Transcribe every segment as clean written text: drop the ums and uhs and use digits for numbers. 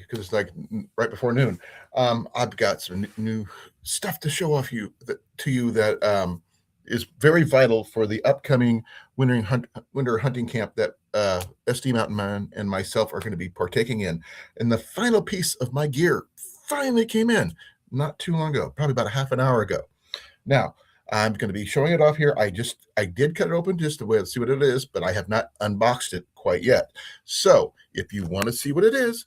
because it's like right before noon. I've got some new stuff to show off to you that is very vital for the upcoming winter hunting camp that SD Mountain Man and myself are going to be partaking in. And the final piece of my gear finally came in not too long ago, probably about a half an hour ago. Now, I'm going to be showing it off here. I did cut it open just to see what it is, but I have not unboxed it quite yet. So if you want to see what it is,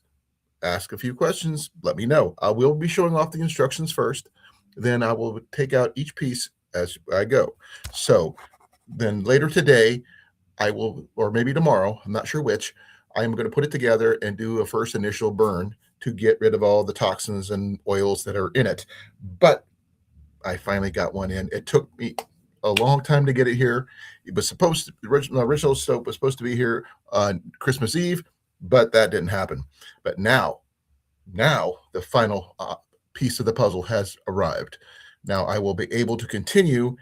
ask a few questions, let me know. I will be showing off the instructions first, then I will take out each piece as I go. So then later today, I will, or maybe tomorrow, I'm not sure which, I am going to put it together and do a first initial burn to get rid of all the toxins and oils that are in it. But I finally got one in. It took me a long time to get it here. It was supposed to, the original soap was supposed to be here on Christmas Eve, but that didn't happen. But now the final piece of the puzzle has arrived. Now I will be able to continue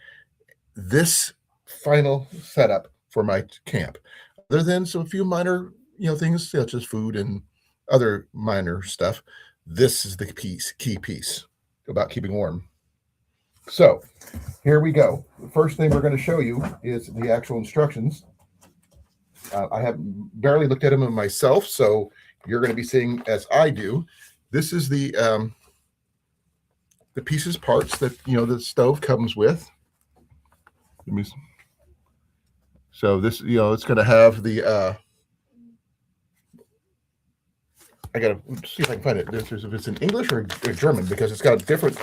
this final setup for my camp. Other than some few minor, things such as food and other minor stuff, this is the key piece about keeping warm. So here we go. The first thing we're going to show you is the actual instructions. I have barely looked at them myself, so you're going to be seeing as I do. This is the pieces, parts that the stove comes with. So this, it's going to have the. I gotta see if I can find it. If it's in English or German, because it's got different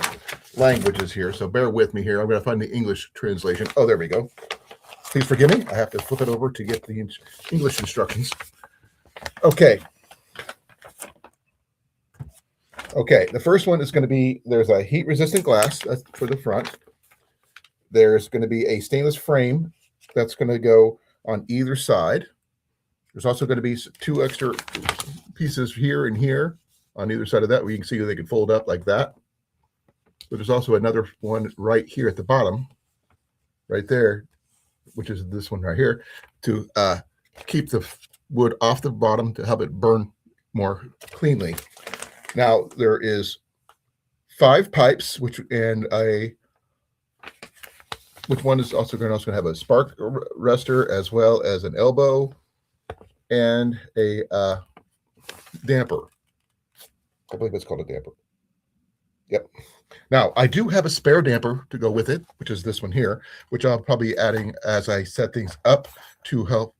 languages here. So bear with me here. I'm going to find the English translation. Oh, there we go. Please forgive me. I have to flip it over to get the English instructions. Okay. Okay. The first one is going to be, there's a heat-resistant glass. That's for the front. There's going to be a stainless frame that's going to go on either side. There's also going to be 2 extra pieces here and here on either side of that, where you can see they can fold up like that. But there's also another one right here at the bottom, right there, which is this one right here, to keep the wood off the bottom to help it burn more cleanly. Now there is 5 pipes, which one is also going to have a spark rester as well as an elbow and a damper. I believe it's called a damper. Yep. Now, I do have a spare damper to go with it, which is this one here, which I'll probably be adding as I set things up to help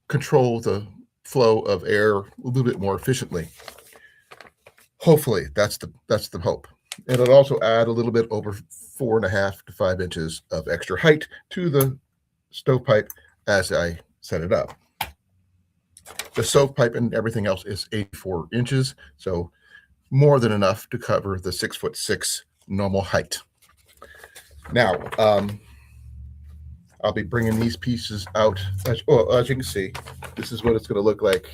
control the flow of air a little bit more efficiently. Hopefully, that's the hope. And it'll also add a little bit over 4.5 to 5 inches of extra height to the stovepipe as I set it up. The stovepipe and everything else is 84 inches, so more than enough to cover the 6'6" normal height. Now, I'll be bringing these pieces out. As you can see, this is what it's going to look like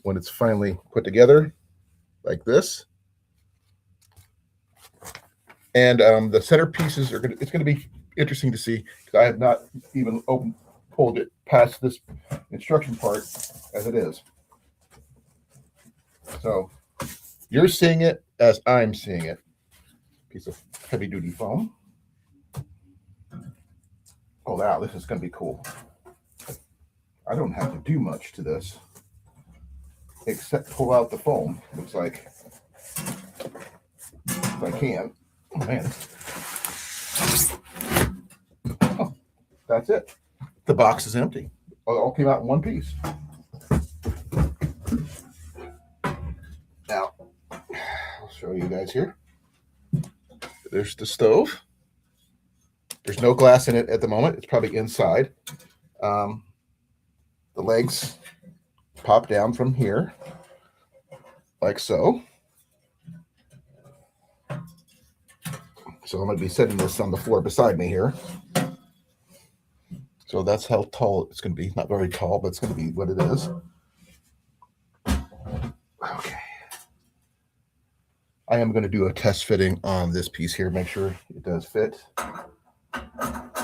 when it's finally put together, like this. And the center pieces it's going to be interesting to see, because I have not even pulled it past this instruction part as it is. So you're seeing it as I'm seeing it. Piece of heavy duty foam. Oh wow, this is going to be cool. I don't have to do much to this except pull out the foam. Looks like, if I can. Oh man. Oh, that's it. The box is empty. It all came out in one piece. Now, I'll show you guys here. There's the stove. There's no glass in it at the moment. It's probably inside. The legs pop down from here, like so. So I'm going to be setting this on the floor beside me here. So that's how tall it's going to be. Not very tall, but it's going to be what it is. Okay. I am going to do a test fitting on this piece here. Make sure it does fit.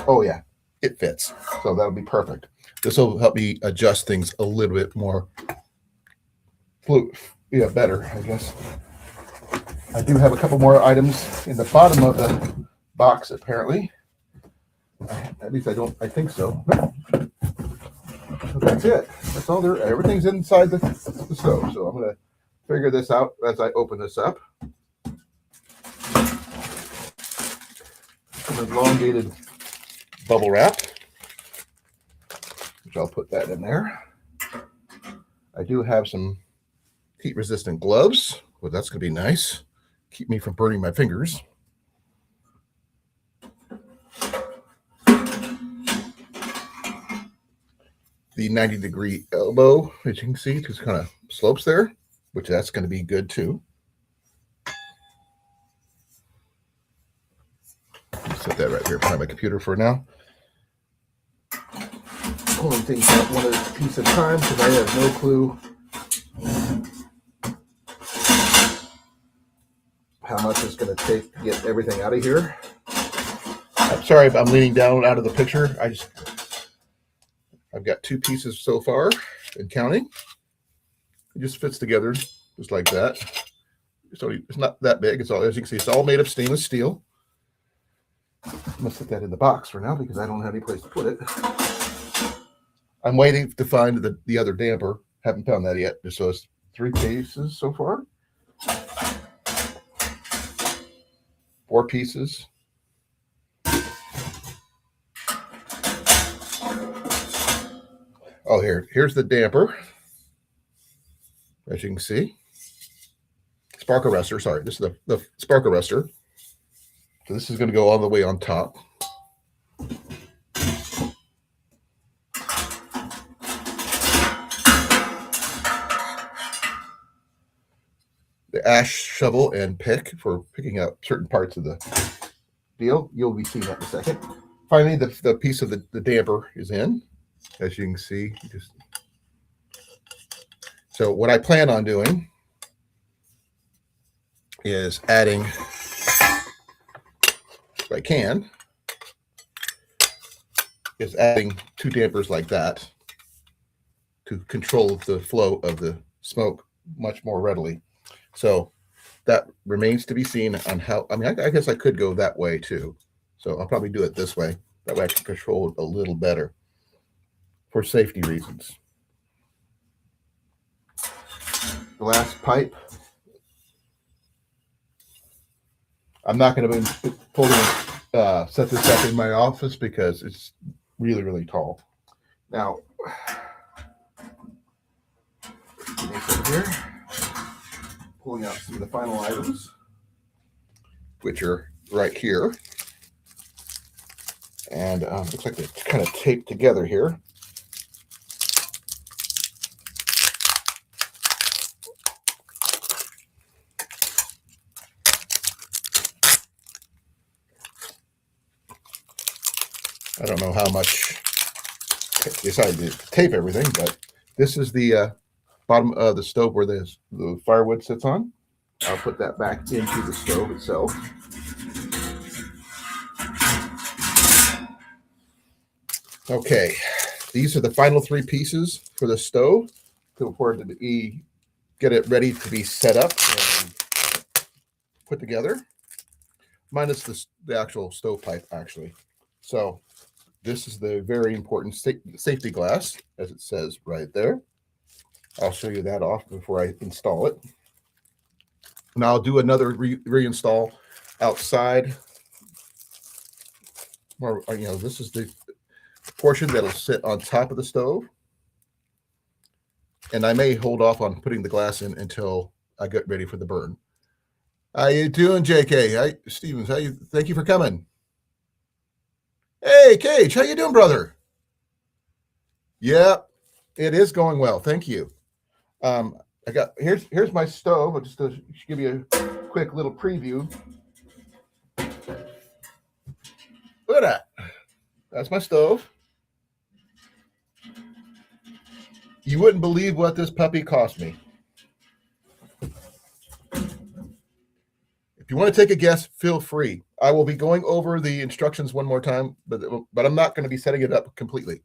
Oh yeah, it fits. So that'll be perfect. This will help me adjust things a little bit more yeah, better, I guess. I do have a couple more items in the bottom of the box, apparently. At least I think so. So that's it. That's all there. Everything's inside the stove. So I'm going to figure this out as I open this up. Some elongated bubble wrap, which I'll put that in there. I do have some heat resistant gloves. Well, that's going to be nice. Keep me from burning my fingers. The 90-degree elbow, as you can see, just kind of slopes there, which that's going to be good too. Set that right here behind my computer for now. Pulling things out one at a piece at a time because I have no clue how much it's going to take to get everything out of here. I'm sorry if I'm leaning down out of the picture. I've got 2 pieces so far and counting. It just fits together just like that. So it's not that big. It's all, as you can see, it's all made of stainless steel. I'm going to set that in the box for now because I don't have any place to put it. I'm waiting to find the other damper. Haven't found that yet. So it's 3 pieces so far. 4 pieces. Oh, here's the damper. As you can see. Spark arrestor. Sorry, this is the spark arrestor. So this is going to go all the way on top. The ash shovel and pick for picking out certain parts of the deal. You'll be seeing that in a second. Finally, the piece of the damper is in. As you can see, so what I plan on doing is adding, if I can, is adding 2 dampers like that to control the flow of the smoke much more readily. So that remains to be seen on how, I mean, I guess I could go that way too. So I'll probably do it this way. That way I can control it a little better for safety reasons. The last pipe. I'm not going to be fully set this up in my office because it's really, really tall. Now, here, pulling out some of the final items, which are right here. And looks like they're kind of taped together here. I don't know how much I decided to tape everything, but this is the bottom of the stove where the firewood sits on. I'll put that back into the stove itself. Okay, these are the final 3 pieces for the stove for it to get it ready to be set up and put together, minus the actual stovepipe, actually. So this is the very important safety glass, as it says right there. I'll show you that off before I install it. Now I'll do another reinstall outside. Or, this is the portion that'll sit on top of the stove. And I may hold off on putting the glass in until I get ready for the burn. How you doing, JK? Hi, Stevens. Thank you for coming. Hey, Cage, how you doing, brother? Yeah, it is going well. Thank you. Here's my stove. I'll just give you a quick little preview. Look at that. That's my stove. You wouldn't believe what this puppy cost me. If you want to take a guess, feel free. I will be going over the instructions one more time, but I'm not going to be setting it up completely.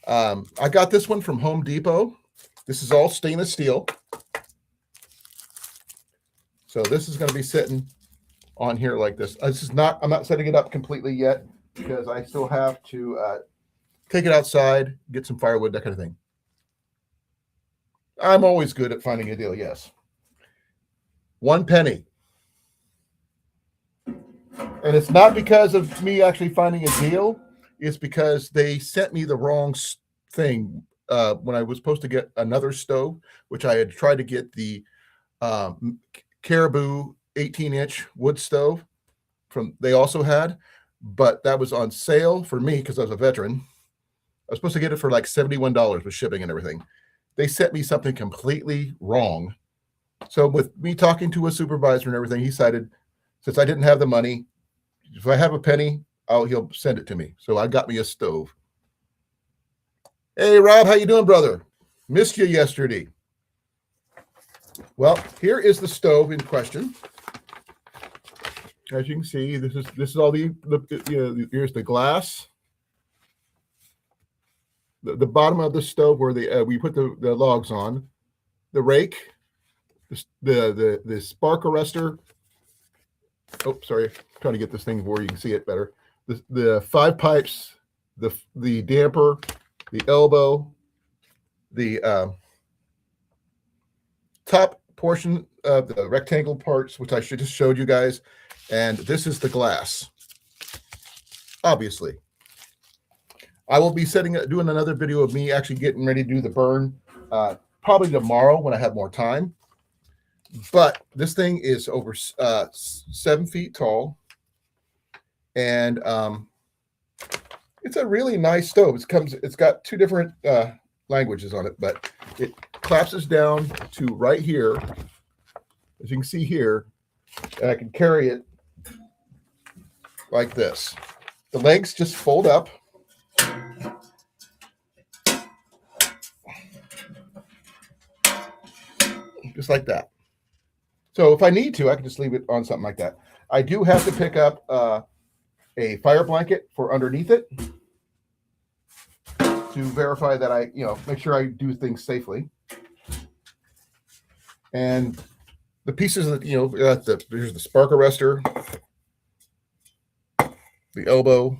I got this one from Home Depot. This is all stainless steel. So this is going to be sitting on here like this. I'm not setting it up completely yet because I still have to take it outside, get some firewood, that kind of thing. I'm always good at finding a deal, yes. 1 penny. And it's not because of me actually finding a deal. It's because they sent me the wrong thing when I was supposed to get another stove, which I had tried to get the Caribou 18-inch wood stove they also had, but that was on sale for me because I was a veteran. I was supposed to get it for like $71 with shipping and everything. They sent me something completely wrong. So with me talking to a supervisor and everything, he decided, since I didn't have the money, if I have a penny, he'll send it to me. So I got me a stove. Hey, Rob, how you doing, brother? Missed you yesterday. Well, here is the stove in question. As you can see, this is all here's the glass. The bottom of the stove where we put the logs on, the rake, the spark arrestor. Oh, sorry, I'm trying to get this thing where you can see it better. The 5 pipes, the damper, the elbow, the top portion of the rectangle parts, which I just showed you guys, and this is the glass. Obviously, I will be doing another video of me actually getting ready to do the burn, probably tomorrow when I have more time. But this thing is over 7 feet tall, and it's a really nice stove. It's got 2 different languages on it, but it collapses down to right here, as you can see here, and I can carry it like this. The legs just fold up. Just like that. So if I need to, I can just leave it on something like that. I do have to pick up a fire blanket for underneath it to verify that I, make sure I do things safely. And the pieces that, here's the spark arrestor, the elbow.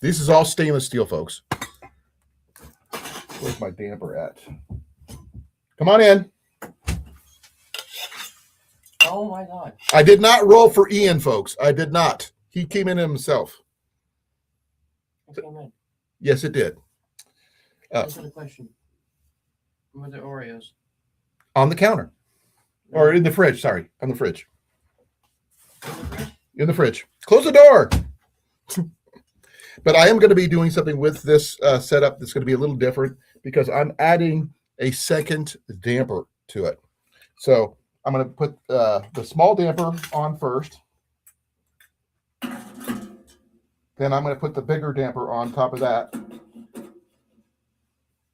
This is all stainless steel, folks. Where's my damper at? Come on in. Oh my God. I did not roll for Ian, folks. I did not. He came in himself. It came in. Yes, it did. Answer the question. Where the Oreos? On the counter. Or in the fridge, sorry. On the fridge. In the fridge. Close the door. But I am going to be doing something with this setup that's going to be a little different because I'm adding a second damper to it. So I'm going to put the small damper on first. Then I'm going to put the bigger damper on top of that.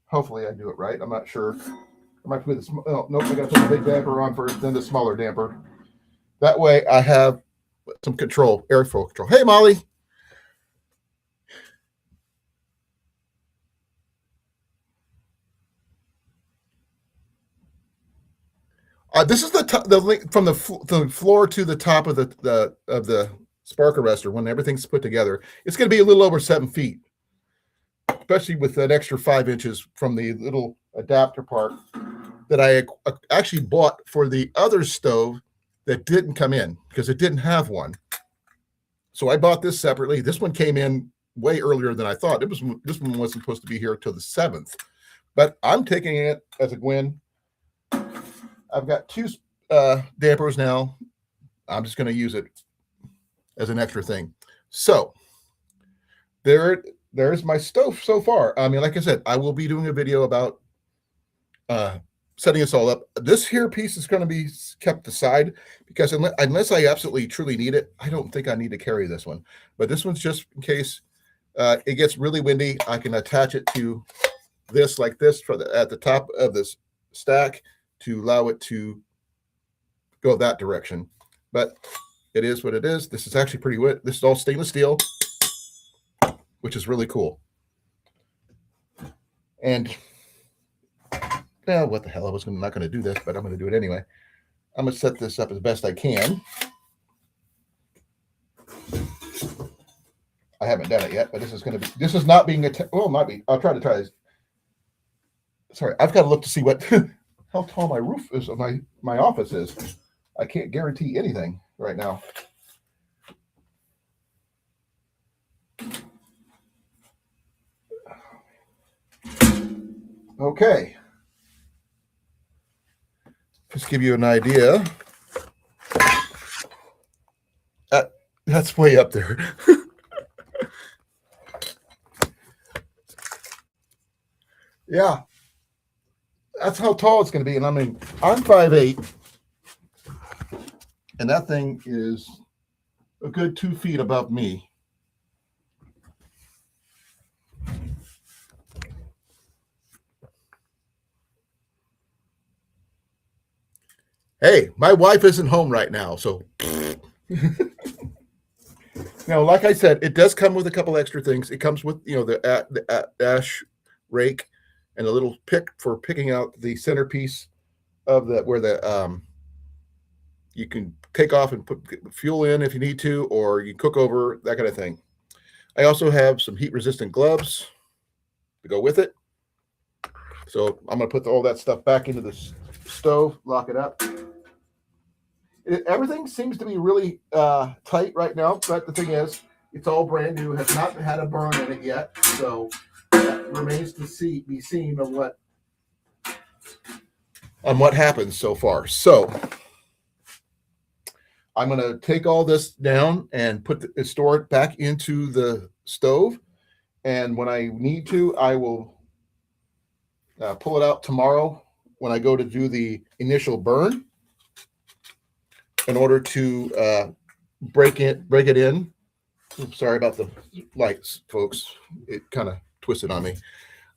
Hopefully I do it right. I'm not sure. I might put I got to put the big damper on first, then the smaller damper. That way I have some control, airflow control. Hey, Molly. This is the link from the floor to the top of the spark arrestor. When everything's put together, it's going to be a little over 7 feet, especially with an extra 5 inches from the little adapter part that I actually bought for the other stove that didn't come in because it didn't have one. So I bought this separately. This one came in way earlier than I thought. This one wasn't supposed to be here till the 7th, but I'm taking it as a win. I've got 2 dampers now. I'm just going to use it as an extra thing. So there's my stove so far. I mean, like I said, I will be doing a video about setting this all up. This here piece is going to be kept aside because unless I absolutely truly need it, I don't think I need to carry this one. But this one's just in case it gets really windy. I can attach it to this like this at the top of this stack to allow it to go that direction. But it is what it is. This is actually pretty wet. This is all stainless steel, which is really cool. And what the hell? Not going to do this, but I'm going to do it anyway. I'm going to set this up as best I can. I haven't done it yet, but this is not being well, might be. I'll try to try this. Sorry, I've got to look to see what how tall my roof is of my office is. I can't guarantee anything right now. Okay. Just give you an idea. That's way up there. Yeah. That's how tall it's going to be. And I mean, I'm 5'8", and that thing is a good 2 feet above me. Hey, my wife isn't home right now, so now, like I said, it does come with a couple extra things. It comes with the ash rake and a little pick for picking out the centerpiece of where you can take off and put fuel in if you need to, or you cook over, that kind of thing. I also have some heat resistant gloves to go with it. So I'm going to put all that stuff back into the stove, lock it up. Everything seems to be really tight right now, but the thing is, it's all brand new, has not had a burn in it yet, so that remains to be seen on what happens so far. So I'm going to take all this down and store it back into the stove, and when I need to, I will pull it out tomorrow when I go to do the initial burn, in order to break it in. Oops, sorry about the lights, folks. It kind of twisted on me.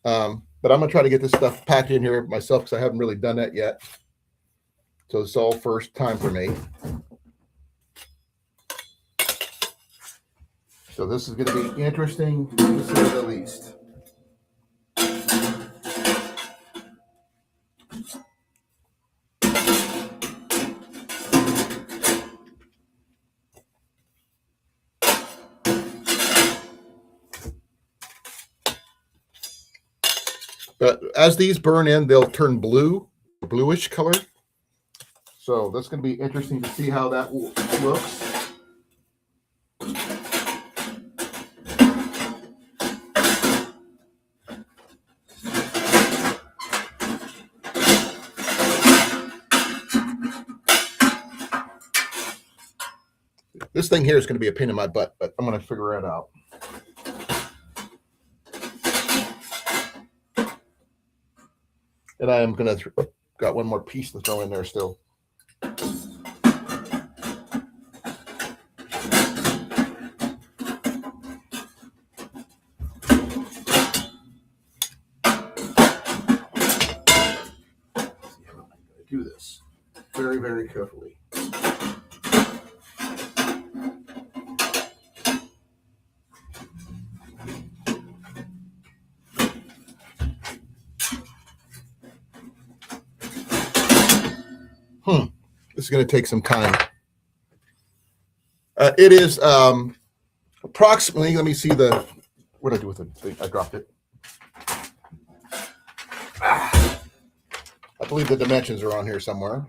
But I'm going to try to get this stuff packed in here myself because I haven't really done that yet. So it's all first time for me. So this is going to be interesting, to say the least. But as these burn in, they'll turn bluish color. So that's going to be interesting to see how that looks. This thing here is going to be a pain in my butt, but I'm going to figure it out. And I am going to got one more piece to throw in there still. Do this very, very carefully. This is going to take some time. It is approximately, let me see what did I do with the thing? I dropped it. I believe the dimensions are on here somewhere.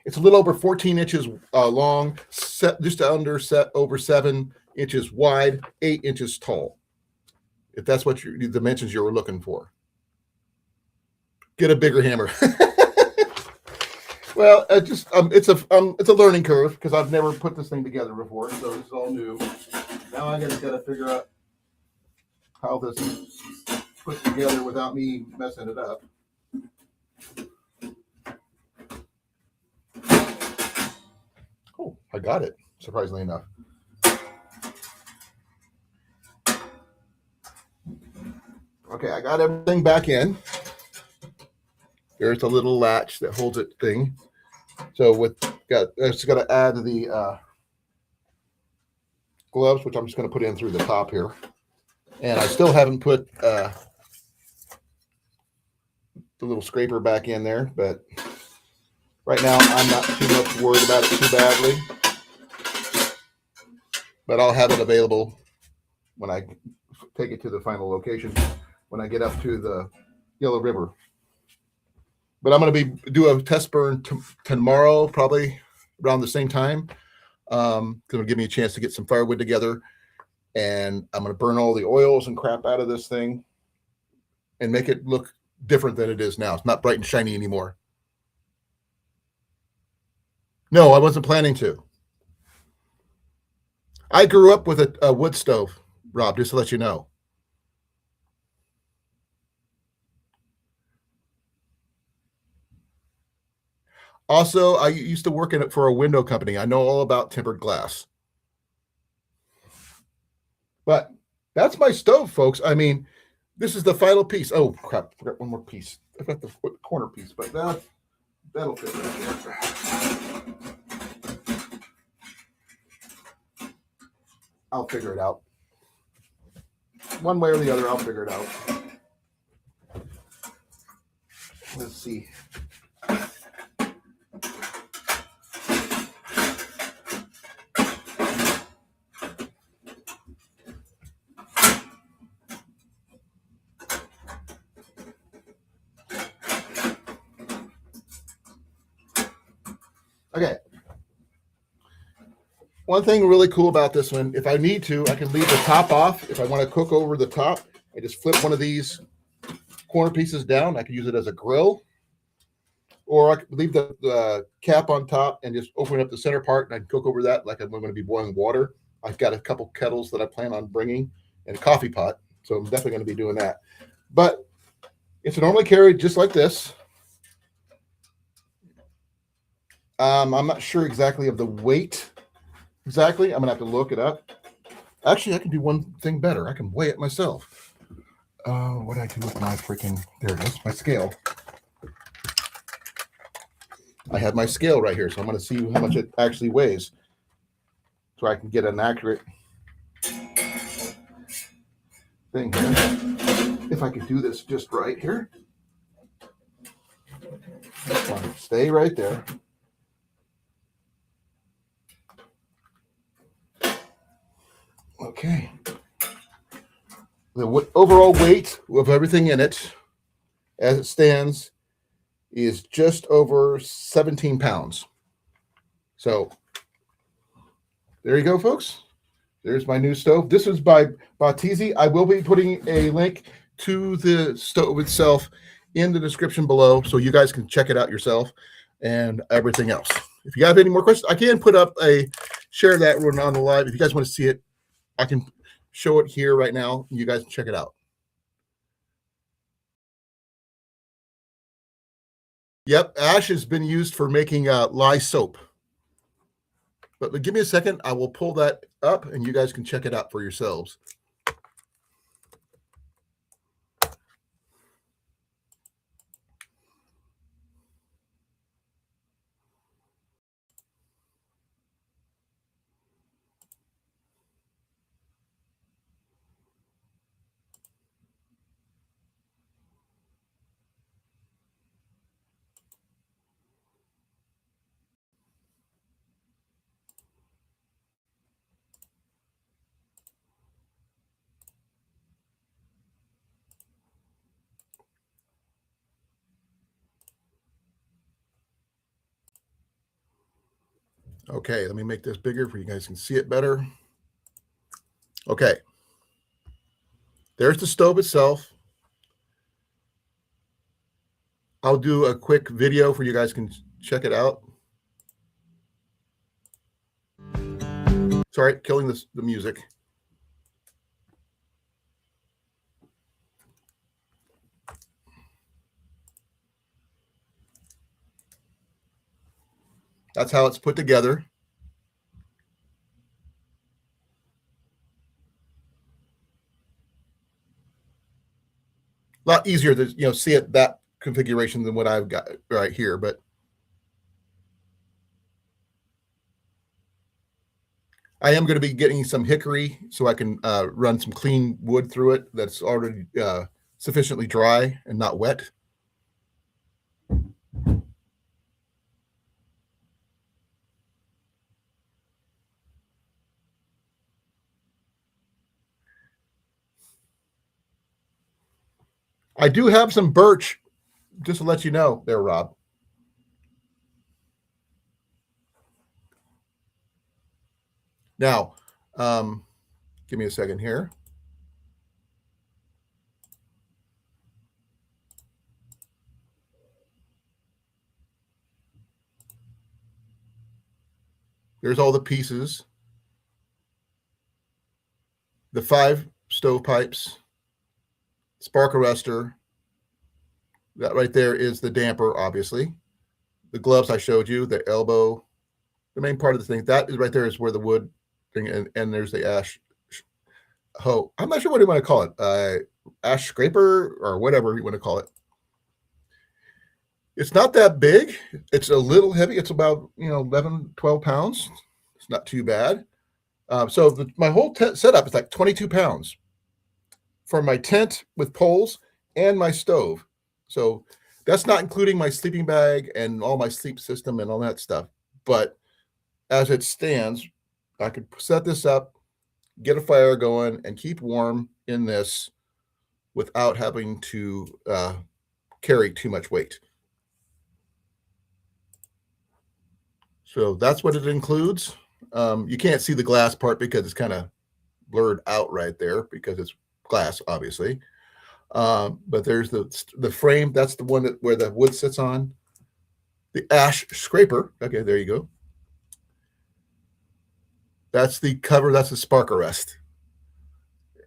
It's a little over 14 inches long, just over 7 inches wide, 8 inches tall. If that's what the dimensions you were looking for. Get a bigger hammer. Well, it's a learning curve because I've never put this thing together before, so this is all new. Now I just got to figure out how this is put together without me messing it up. Oh, I got it, surprisingly enough. Okay, I got everything back in. There's a little latch that holds it thing. So it's got to add the gloves, which I'm just going to put in through the top here. And I still haven't put the little scraper back in there, but right now I'm not too much worried about it too badly. But I'll have it available when I take it to the final location, when I get up to the Yellow River. But I'm going to do a test burn tomorrow, probably around the same time. Going to give me a chance to get some firewood together, and I'm going to burn all the oils and crap out of this thing and make it look different than it is now. It's not bright and shiny anymore. No, I wasn't planning to. I grew up with a wood stove, Rob, just to let you know. Also, I used to work in it for a window company. I know all about tempered glass. But that's my stove, folks. I mean, this is the final piece. Oh, crap. I forgot one more piece. I got the corner piece, but that'll fit right there. I'll figure it out. One way or the other, I'll figure it out. Let's see. Okay. One thing really cool about this one, if I need to, I can leave the top off. If I want to cook over the top, I just flip one of these corner pieces down. I can use it as a grill. Or I could leave the cap on top and just open up the center part, and I can cook over that like I'm going to be boiling water. I've got a couple kettles that I plan on bringing and a coffee pot. So I'm definitely going to be doing that. But it's normally carried just like this. I'm not sure exactly of the weight. Exactly. I'm going to have to look it up. Actually, I can do one thing better. I can weigh it myself. What do I do with my freaking... There it is, my scale. I have my scale right here, so I'm going to see how much it actually weighs so I can get an accurate thing here. If I could do this just right here. Stay right there. Okay. The overall weight of everything in it, as it stands, is just over 17 pounds. So there you go, folks. There's my new stove. This is by Boztiy. I will be putting a link to the stove itself in the description below, so you guys can check it out yourself and everything else. If you have any more questions, I can put up share that one on the live. If you guys want to see it, I can show it here right now. You guys can check it out. Yep, ash has been used for making lye soap. But give me a second. I will pull that up, and you guys can check it out for yourselves. Okay, let me make this bigger for you guys can see it better. Okay. There's the stove itself. I'll do a quick video for you guys can check it out. Sorry, killing the music. That's how it's put together. A lot easier to see it that configuration than what I've got right here, but I am going to be getting some hickory so I can run some clean wood through it that's already sufficiently dry and not wet. I do have some birch, just to let you know there, Rob. Now, give me a second here. There's all the pieces. The 5 stovepipes, spark arrestor. That right there is the damper, obviously. The gloves I showed you, the elbow, the main part of the thing. That is right there is where the wood thing, and there's the ash hoe. I'm not sure what you want to call it. Ash scraper or whatever you want to call it. It's not that big. It's a little heavy. It's about 11, 12 pounds. It's not too bad. So my whole setup is like 22 pounds for my tent with poles and my stove. So that's not including my sleeping bag and all my sleep system and all that stuff. But as it stands, I could set this up, get a fire going, and keep warm in this without having to carry too much weight. So that's what it includes. You can't see the glass part because it's kind of blurred out right there because it's glass, obviously. But there's the frame. That's the one where the wood sits on. The ash scraper. Okay, there you go. That's the cover. That's the spark arrest.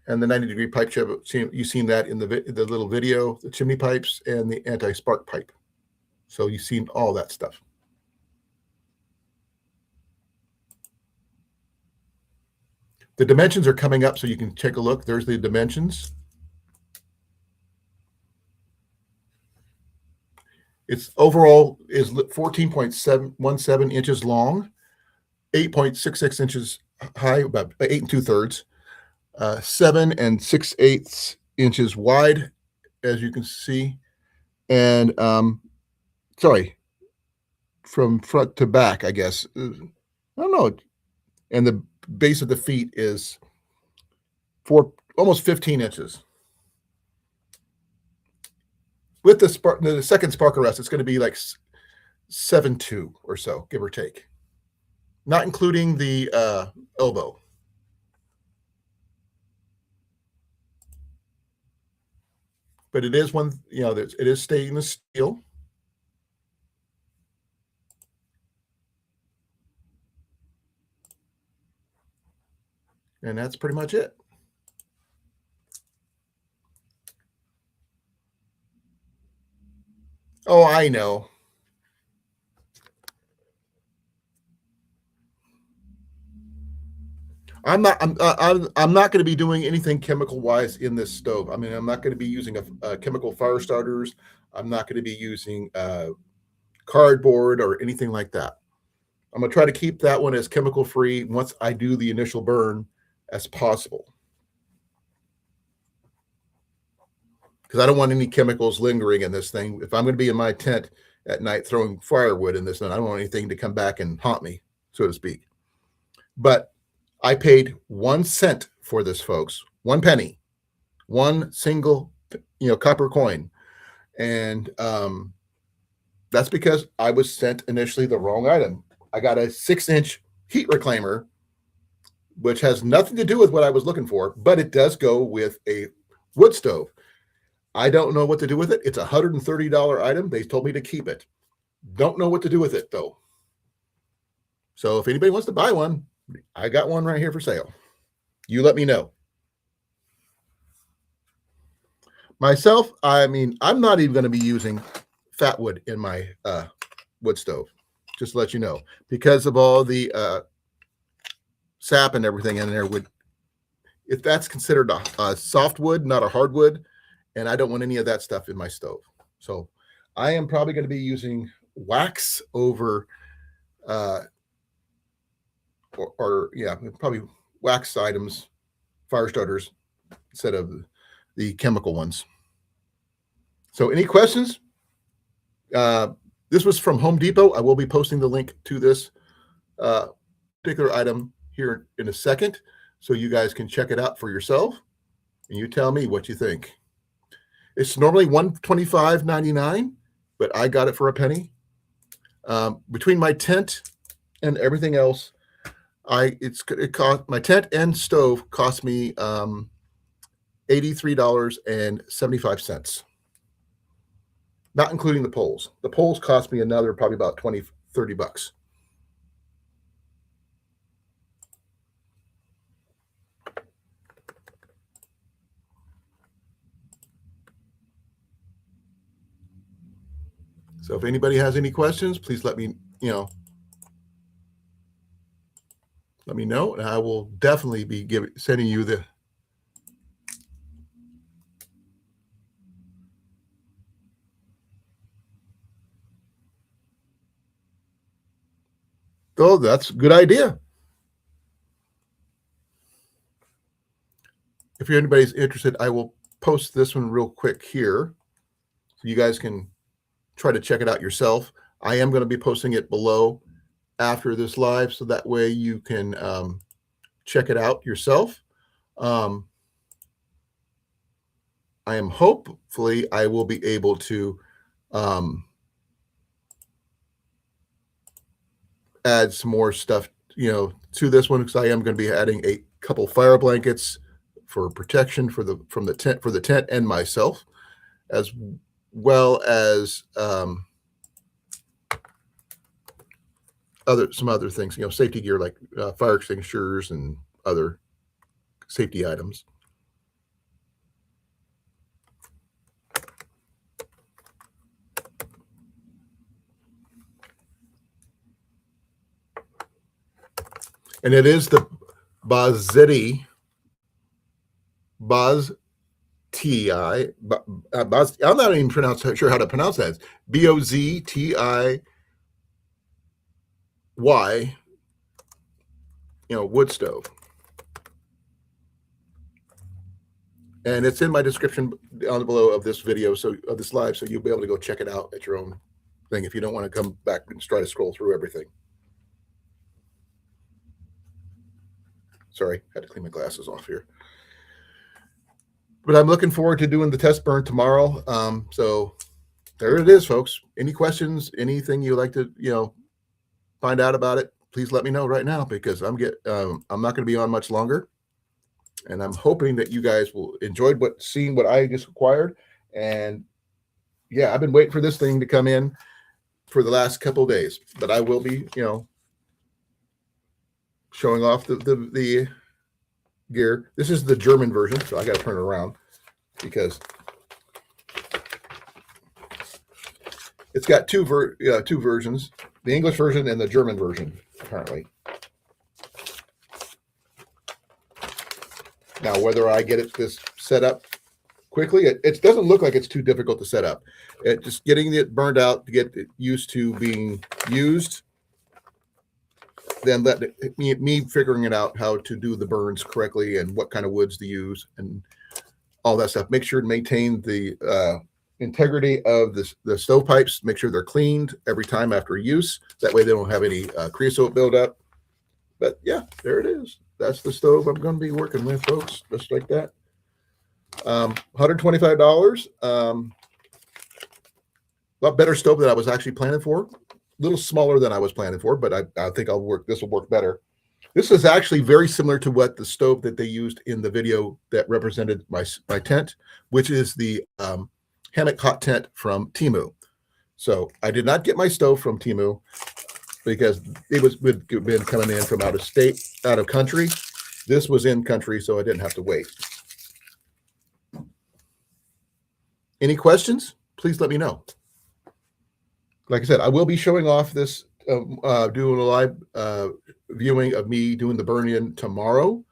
And the 90-degree pipe chip. You've seen that in the little video. The chimney pipes and the anti-spark pipe. So you've seen all that stuff. The dimensions are coming up so you can take a look. There's the dimensions. Its overall is 14.717 inches long, 8.66 inches high, about 8 2/3, 7 6/8 inches wide, as you can see. And sorry, from front to back, I guess. I don't know. And the base of the feet is almost 15 inches. With the second spark arrest, it's going to be like 7.2 or so, give or take, not including the elbow. But it is one, it is stainless steel. And that's pretty much it. Oh, I know. I'm not going to be doing anything chemical wise in this stove. I mean, I'm not going to be using a chemical fire starters. I'm not going to be using cardboard or anything like that. I'm going to try to keep that one as chemical free once I do the initial burn as possible. Because I don't want any chemicals lingering in this thing. If I'm going to be in my tent at night throwing firewood in this, then I don't want anything to come back and haunt me, so to speak. But I paid 1 cent for this, folks. 1 penny, one single, copper coin, and that's because I was sent initially the wrong item. I got a 6-inch heat reclaimer, which has nothing to do with what I was looking for, but it does go with a wood stove. I don't know what to do with it. It's a $130 item. They told me to keep it. Don't know what to do with it, though. So if anybody wants to buy one, I got one right here for sale. You let me know. Myself, I mean, I'm not even going to be using fat wood in my wood stove, just to let you know, because of all the sap and everything in there. If that's considered a softwood, not a hardwood, and I don't want any of that stuff in my stove. So I am probably going to be using wax over or yeah, probably wax items, fire starters, instead of the chemical ones. So any questions? This was from Home Depot. I will be posting the link to this particular item here in a second, so you guys can check it out for yourself, and you tell me what you think. It's normally $125.99, but I got it for a penny. Between my tent and everything else, it cost my tent and stove cost me $83.75. Not including the poles. The poles cost me another probably about 20, 30 bucks. So if anybody has any questions, please let me know, and I will definitely be sending you the Oh, that's a good idea. If anybody's interested, I will post this one real quick here, so you guys can try to check it out yourself. I am going to be posting it below after this live, so that way you can check it out yourself. I am hopefully I will be able to add some more stuff, to this one, because I am going to be adding a couple fire blankets for protection from the tent and myself, as well as some other things, safety gear like fire extinguishers and other safety items. And it is the Boztiy. I'm not even sure how to pronounce that. Boztiy, wood stove. And it's in my description down below of this video, of this live, so you'll be able to go check it out at your own thing if you don't want to come back and try to scroll through everything. Sorry, had to clean my glasses off here. But I'm looking forward to doing the test burn tomorrow. So there it is, folks. Any questions, anything you'd like to, find out about it, please let me know right now, because I'm not going to be on much longer. And I'm hoping that you guys will enjoy seeing what I just acquired. And yeah, I've been waiting for this thing to come in for the last couple of days, but I will be, showing off the gear. This is the German version, so I got to turn it around because it's got two versions, the English version and the German version, apparently. Now, whether I get this set up quickly, it doesn't look like it's too difficult to set up. Just getting it burned out to get it used to being used, then me figuring it out how to do the burns correctly and what kind of woods to use and all that stuff. Make sure to maintain the integrity of the stovepipes. Make sure they're cleaned every time after use. That way they don't have any creosote buildup. But yeah, there it is. That's the stove I'm going to be working with, folks. Just like that. $125. A lot better stove than I was actually planning for. A little smaller than I was planning for, but I think this will work better. This is actually very similar to what the stove that they used in the video that represented my tent, which is the hammock hot tent from Temu. So I did not get my stove from Temu because it was been coming in from out of country. This was in country, so I didn't have to wait. Any questions? Please let me know. Like I said, I will be showing off this, doing a live viewing of me doing the burn-in tomorrow,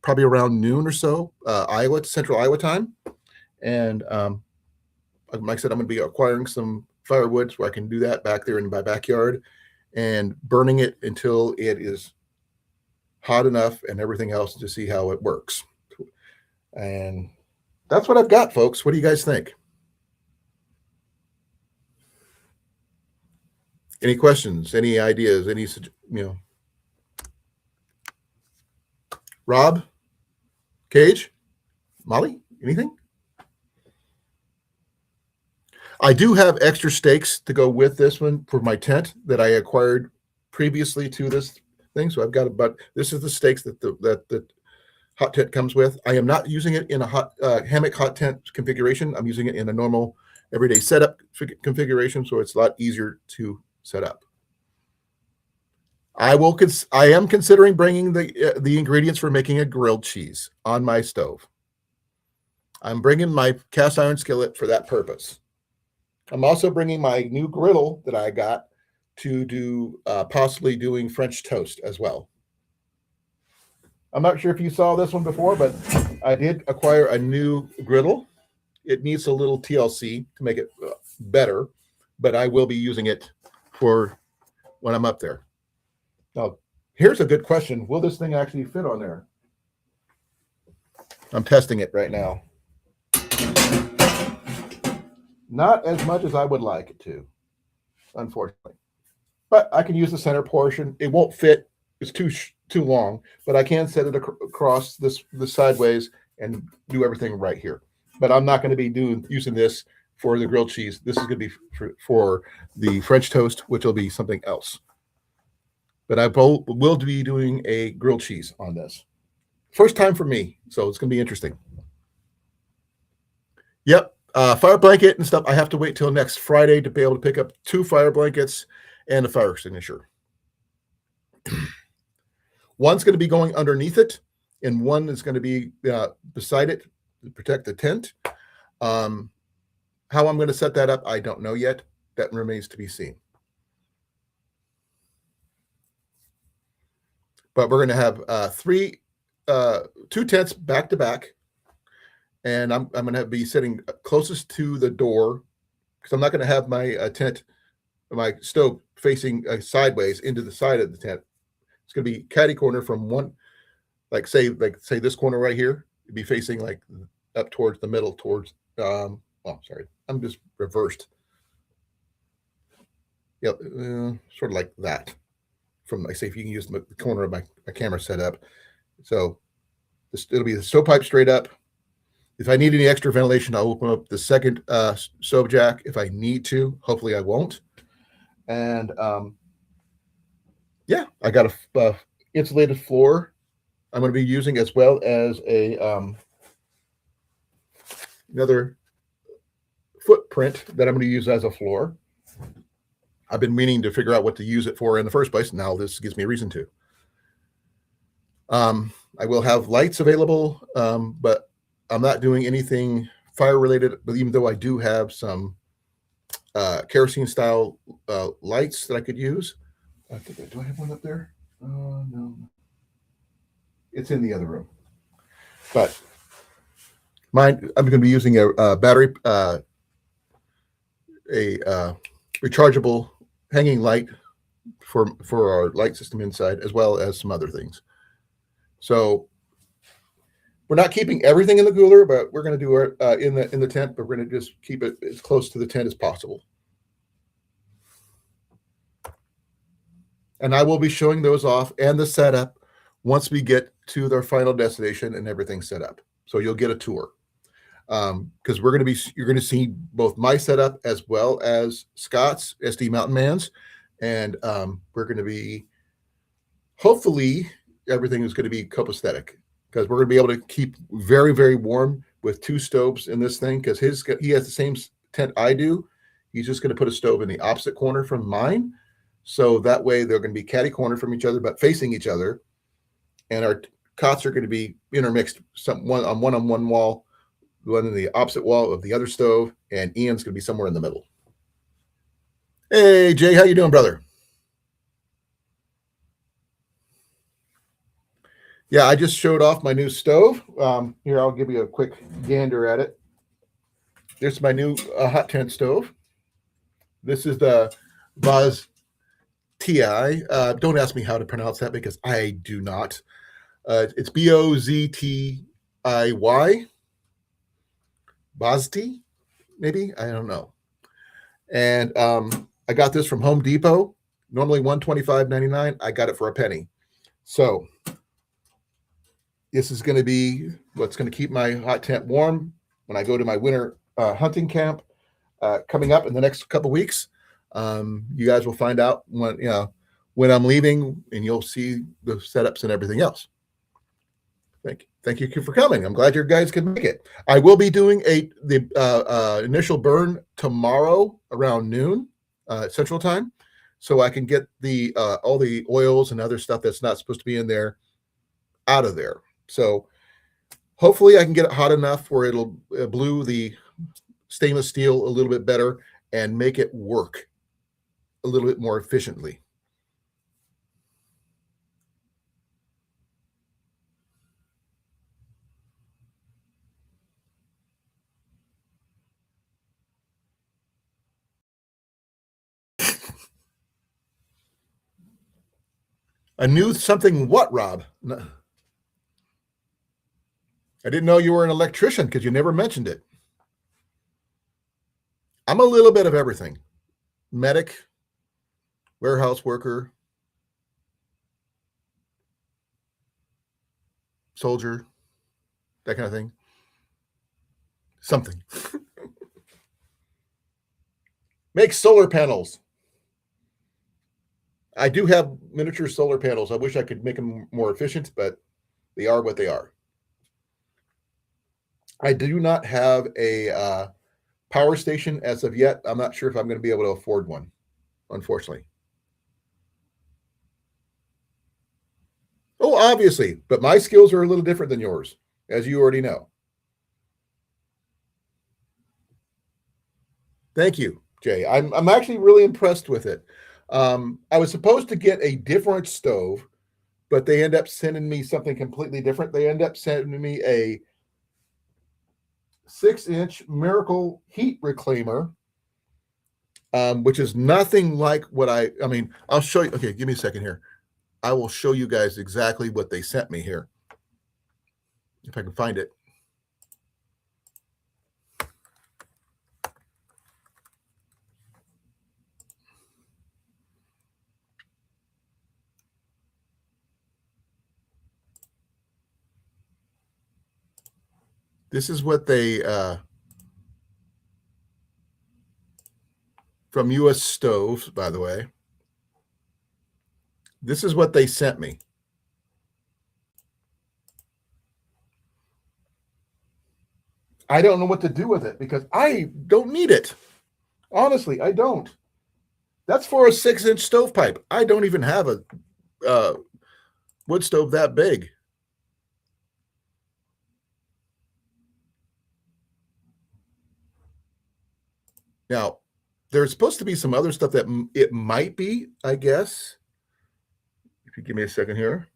probably around noon or so, Central Iowa time. And like I said, I'm going to be acquiring some firewood so I can do that back there in my backyard and burning it until it is hot enough and everything else to see how it works. And that's what I've got, folks. What do you guys think? Any questions? Any ideas? Any, Rob, Cage, Molly, anything? I do have extra stakes to go with this one for my tent that I acquired previously to this thing. So I've got about, this is the stakes that the hot tent comes with. I am not using it in a hot hammock hot tent configuration. I'm using it in a normal everyday setup configuration, so it's a lot easier to set up. I am considering bringing the ingredients for making a grilled cheese on my stove. I'm bringing my cast iron skillet for that purpose. I'm also bringing my new griddle that I got to do possibly doing French toast as well. I'm not sure if you saw this one before, but I did acquire a new griddle. It needs a little TLC to make it better, but I will be using it for when I'm up there. Now, here's a good question. Will this thing actually fit on there? I'm testing it right now. Not as much as I would like it to, unfortunately. But I can use the center portion. It won't fit. It's too long, but I can set it across the sideways and do everything right here. But I'm not going to be using this for the grilled cheese. This is going to be for the French toast, which will be something else. But I will be doing a grilled cheese on this. First time for me, so it's going to be interesting. Yep, fire blanket and stuff. I have to wait till next Friday to be able to pick up 2 fire blankets and a fire extinguisher. One's going to be going underneath it, and one is going to be beside it to protect the tent. How I'm going to set that up, I don't know yet. That remains to be seen. But we're going to have 2 tents back to back, and I'm going to be sitting closest to the door because I'm not going to have my my stove facing sideways into the side of the tent. It's going to be catty corner from one, say this corner right here. It'd be facing like up towards the middle, towards. Oh, sorry, I'm just reversed. Yeah, sort of like that. From say if you can use the corner of my camera setup. So it'll be the stovepipe straight up. If I need any extra ventilation, I'll open up the second stove jack if I need to. Hopefully I won't. And yeah, I got a insulated floor I'm going to be using, as well as a another footprint that I'm going to use as a floor. I've been meaning to figure out what to use it for in the first place. Now this gives me a reason to. I will have lights available, but I'm not doing anything fire related. But even though I do have some kerosene style lights that I could use. Do I have one up there? No. It's in the other room. But I'm going to be using a battery, a rechargeable hanging light for our light system inside, as well as some other things. So we're not keeping everything in the cooler, but we're going to do it in the tent. But we're going to just keep it as close to the tent as possible. And I will be showing those off and the setup once we get to their final destination and everything's set up. So you'll get a tour. Because you're going to see both my setup as well as Scott's SD Mountain Man's, and we're going to be, hopefully everything is going to be copacetic, because we're going to be able to keep very, very warm with 2 stoves in this thing, because he has the same tent I do. He's just going to put a stove in the opposite corner from mine, so that way they're going to be catty corner from each other but facing each other, and our cots are going to be intermixed, one on one wall, one in the opposite wall of the other stove, and Ian's going to be somewhere in the middle. Hey, Jay, how you doing, brother? Yeah, I just showed off my new stove. Here, I'll give you a quick gander at it. This is my new hot tent stove. This is the Boztiy. Don't ask me how to pronounce that because I do not. It's Boztiy. Boztiy, maybe? I don't know. And I got this from Home Depot. Normally $125.99. I got it for a penny. So this is going to be what's going to keep my hot tent warm when I go to my winter hunting camp coming up in the next couple weeks. You guys will find out when I'm leaving, and you'll see the setups and everything else. Thank you for coming. I'm glad you guys could make it. I will be doing the initial burn tomorrow around noon Central Time, so I can get the all the oils and other stuff that's not supposed to be in there out of there. So hopefully I can get it hot enough where it'll blue the stainless steel a little bit better and make it work a little bit more efficiently. A new something what, Rob? No. I didn't know you were an electrician because you never mentioned it. I'm a little bit of everything. Medic, warehouse worker, soldier, that kind of thing. Something. Make solar panels. I do have miniature solar panels. I wish I could make them more efficient, but they are what they are. I do not have a power station as of yet. I'm not sure if I'm going to be able to afford one, unfortunately. Oh, obviously, but my skills are a little different than yours, as you already know. Thank you, Jay. I'm actually really impressed with it. I was supposed to get a different stove, but they end up sending me something completely different. They end up sending me a 6-inch Miracle heat reclaimer, which is nothing like what I mean, I'll show you. Okay, give me a second here. I will show you guys exactly what they sent me here. If I can find it. This is what they from US Stoves, by the way. This is what they sent me. I don't know what to do with it because I don't need it. Honestly, I don't. That's for a 6-inch stovepipe. I don't even have a wood stove that big. Now, there's supposed to be some other stuff that it might be, I guess. If you give me a second here.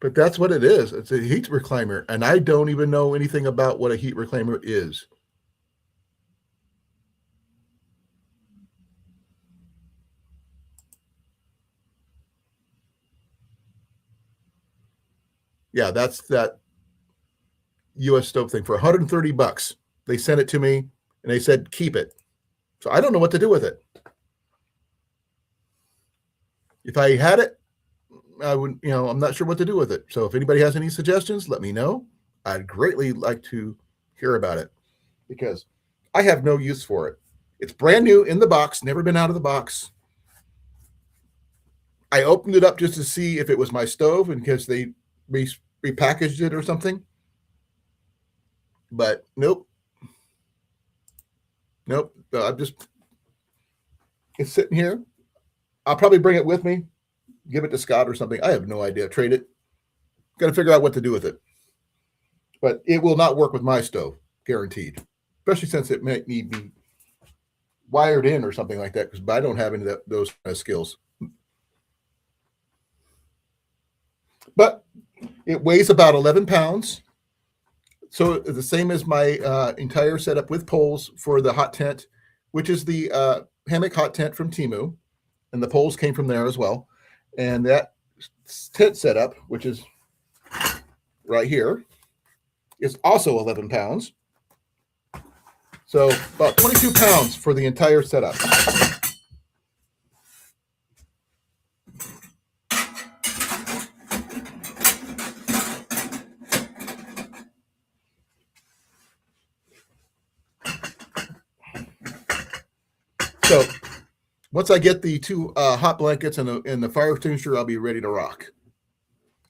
But that's what it is. It's a heat reclaimer, and I don't even know anything about what a heat reclaimer is. Yeah, that's that US stove thing for $130. They sent it to me and they said, keep it. So I don't know what to do with it. If I had it, I would, I'm not sure what to do with it. So if anybody has any suggestions, let me know. I'd greatly like to hear about it because I have no use for it. It's brand new in the box, never been out of the box. I opened it up just to see if it was my stove in case they repackaged it or something. But nope. I'm just, it's sitting here. I'll probably bring it with me, give it to Scott or something. I have no idea. Trade it. Got to figure out what to do with it. But it will not work with my stove, guaranteed. Especially since it might need to be wired in or something like that, because I don't have any of those kind of skills. But it weighs about 11 pounds. So the same as my entire setup with poles for the hot tent. which is the hammock hot tent from Temu, and the poles came from there as well. And that tent setup, which is right here, is also 11 pounds. So about 22 pounds for the entire setup. So once I get the two hot blankets and the fire extinguisher, I'll be ready to rock.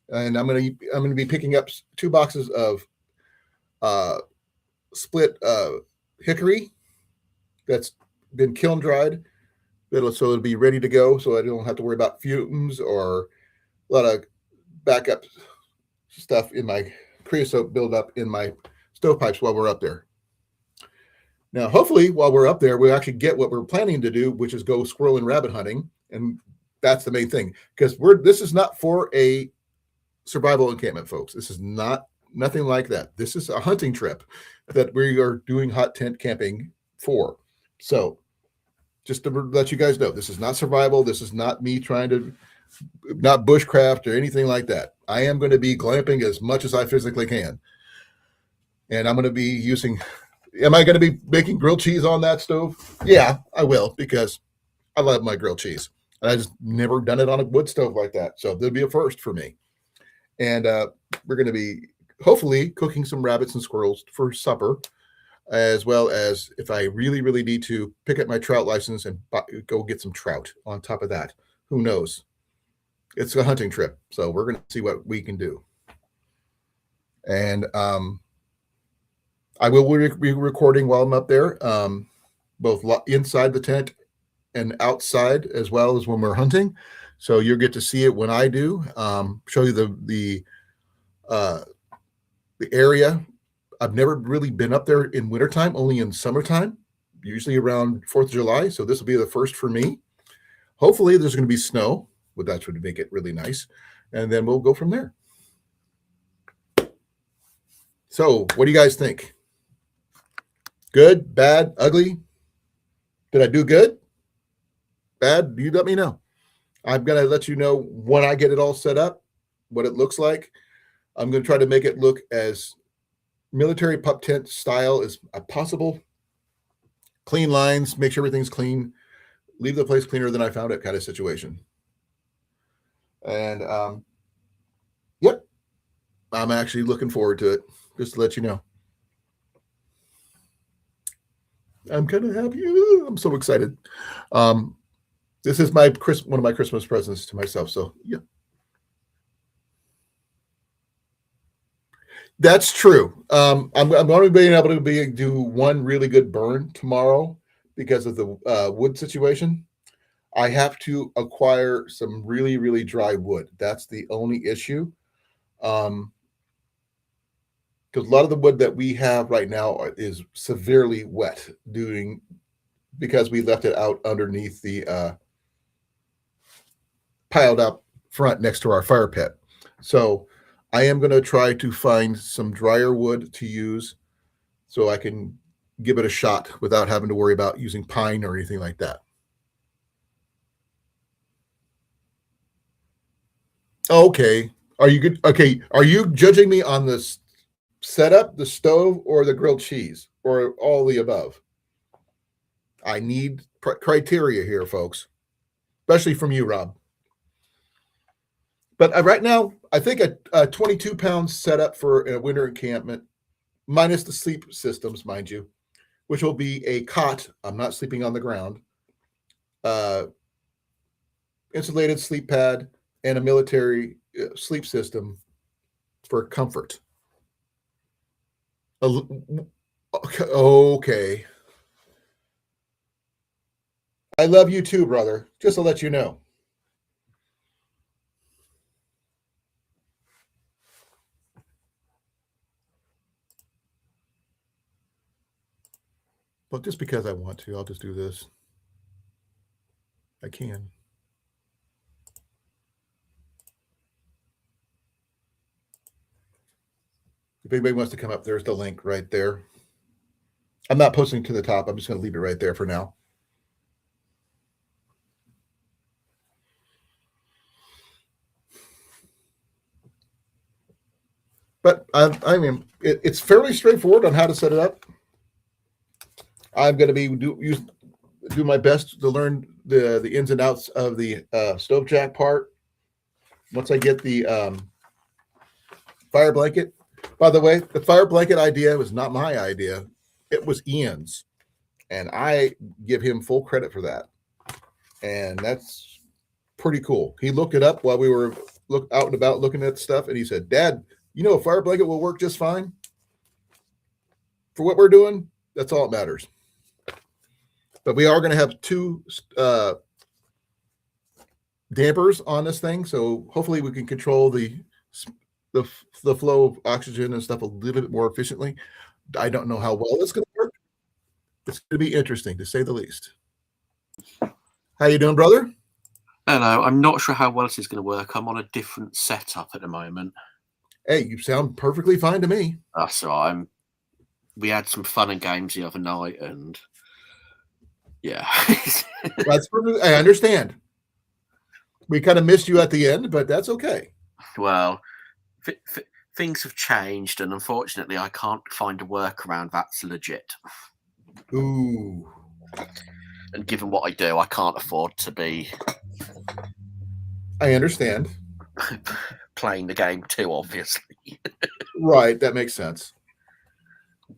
And I'm gonna be picking up 2 boxes of split hickory that's been kiln dried. So it'll be ready to go. So I don't have to worry about fumes or a lot of backup stuff in my creosote buildup in my stovepipes while we're up there. Now, hopefully, while we're up there, we'll actually get what we're planning to do, which is go squirrel and rabbit hunting, and that's the main thing. Because this is not for a survival encampment, folks. This is nothing like that. This is a hunting trip that we are doing hot tent camping for. So, just to let you guys know, this is not survival. This is not me trying to not bushcraft or anything like that. I am going to be glamping as much as I physically can, and I'm going to be using. Am I going to be making grilled cheese on that stove? Yeah, I will, because I love my grilled cheese. And I just never done it on a wood stove like that. So there'll be a first for me. And we're going to be hopefully cooking some rabbits and squirrels for supper, as well as if I really, really need to pick up my trout license and go get some trout on top of that. Who knows? It's a hunting trip. So we're going to see what we can do. And I will be recording while I'm up there, both inside the tent and outside, as well as when we're hunting. So you'll get to see it when I do. Show you the area. I've never really been up there in wintertime, only in summertime, usually around 4th of July. So this will be the first for me. Hopefully there's going to be snow, but that's going to make it really nice. And then we'll go from there. So what do you guys think? Good, bad, ugly? Did I do good? Bad? You let me know. I'm going to let you know when I get it all set up, what it looks like. I'm going to try to make it look as military pup tent style as possible. Clean lines, make sure everything's clean, leave the place cleaner than I found it kind of situation. And yep, I'm actually looking forward to it, just to let you know. I'm kind of happy. I'm so excited. This is one of my Christmas presents to myself. So yeah, that's true. I'm only being able to do one really good burn tomorrow because of the wood situation. I have to acquire some really, really dry wood. That's the only issue. Because a lot of the wood that we have right now is severely wet because we left it out underneath the piled up front next to our fire pit. So I am going to try to find some drier wood to use so I can give it a shot without having to worry about using pine or anything like that. Okay. Are you good? Okay. Are you judging me on this setup, the stove, or the grilled cheese, or all the above? I need criteria here, folks, especially from you, Rob. But right now, I think a 22 pound setup for a winter encampment, minus the sleep systems, mind you, which will be a cot. I'm not sleeping on the ground. Insulated sleep pad and a military sleep system for comfort. Okay. I love you too, brother. Just to let you know. But just because I want to, I'll just do this. I can. If anybody wants to come up, there's the link right there. I'm not posting to the top. I'm just going to leave it right there for now. But I mean, it's fairly straightforward on how to set it up. I'm going to be do my best to learn the ins and outs of the stove jack part. Once I get the fire blanket. By the way, the fire blanket idea was not my idea. It was Ian's. And I give him full credit for that. And that's pretty cool. He looked it up while we were out and about looking at stuff. And he said, Dad, you know, a fire blanket will work just fine for what we're doing. That's all that matters. But we are going to have 2 dampers on this thing. So hopefully we can control the flow of oxygen and stuff a little bit more efficiently. I don't know how well it's going to work. It's going to be interesting, to say the least. How you doing, brother? Hello. I'm not sure how well this is going to work. I'm on a different setup at the moment. Hey, you sound perfectly fine to me. That's right. We had some fun and games the other night, and yeah. That's perfect. I understand. We kind of missed you at the end, but that's okay. Well, things have changed, and unfortunately, I can't find a workaround that's legit. Ooh. And given what I do, I can't afford to be. I understand. Playing the game too, obviously. Right, that makes sense.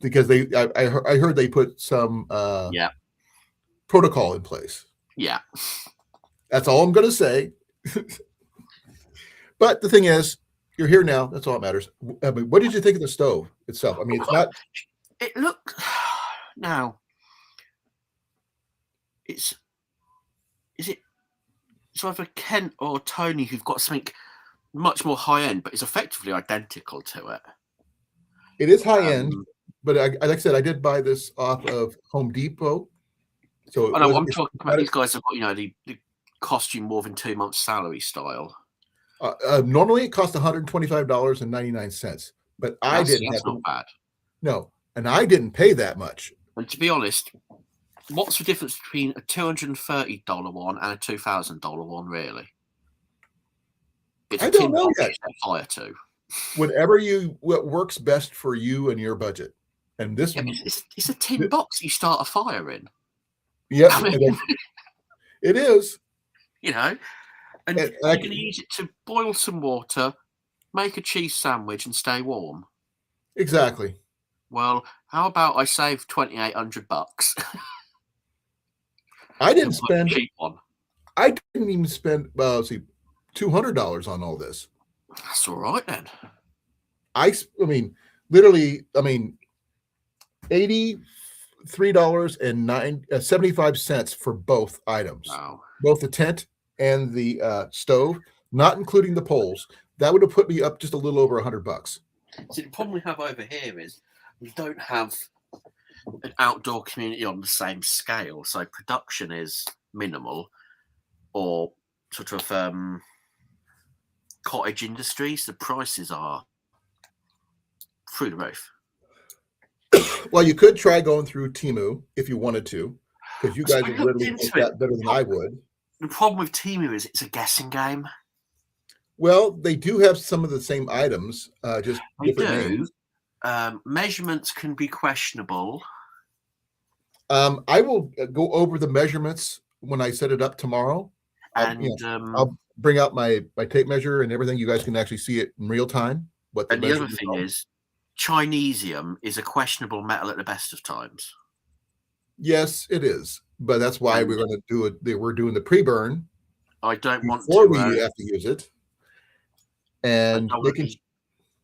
Because I heard they put some protocol in place. Yeah. That's all I'm going to say. But the thing is, you're here now. That's all that matters. I mean, what did you think of the stove itself? I mean, it's not. It looked. Now. Is it? It's either Kent or Tony who've got something much more high end, but it's effectively identical to it. It is high end, but like I said, I did buy this off of Home Depot. So I'm talking about these guys have got, you know, the cost you more than 2 months' salary style. Normally, it costs $125.99, but I didn't. That's not bad. No, and I didn't pay that much. And to be honest, what's the difference between a $230 one and a $2,000 one, really? It's I don't know yet. Fire to. What works best for you and your budget. And this it's a tin box you start a fire in. Yes, I mean, it is. You know, and you're going to use it to boil some water, make a cheese sandwich, and stay warm. Exactly. Well, how about I save $2,800? I didn't spend a cheap one. I didn't even spend $200 on all this. That's all right then. I mean, literally, $83.75 for both items. Wow. Both the tent and the stove, not including the poles. That would have put me up just a little over $100. See, the problem we have over here is we don't have an outdoor community on the same scale, so production is minimal, or sort of cottage industries. The prices are through the roof. Well, you could try going through Temu if you wanted to, because you guys would literally make that better than I would. The problem with Temu is it's a guessing game. Well, they do have some of the same items, just different names. Measurements can be questionable. I will go over the measurements when I set it up tomorrow. And I'll bring out my tape measure and everything. You guys can actually see it in real time. And the other thing is, Chinesium is a questionable metal at the best of times. Yes, it is. But that's why we're going to do it. We're doing the pre-burn. I don't want to. Before we have to use it. And they can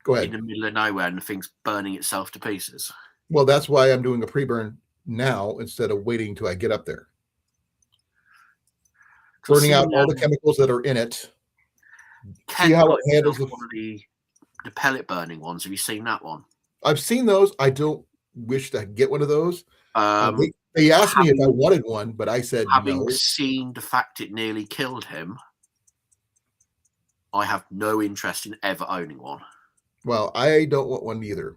go ahead. In the middle of nowhere and the thing's burning itself to pieces. Well, that's why I'm doing a pre-burn now instead of waiting till I get up there. Burning out all the chemicals that are in it. See how it handles one of the pellet burning ones. Have you seen that one? I've seen those. I don't wish to get one of those. They asked me if I wanted one, but I said no. Having seen the fact it nearly killed him, I have no interest in ever owning one. Well, I don't want one either.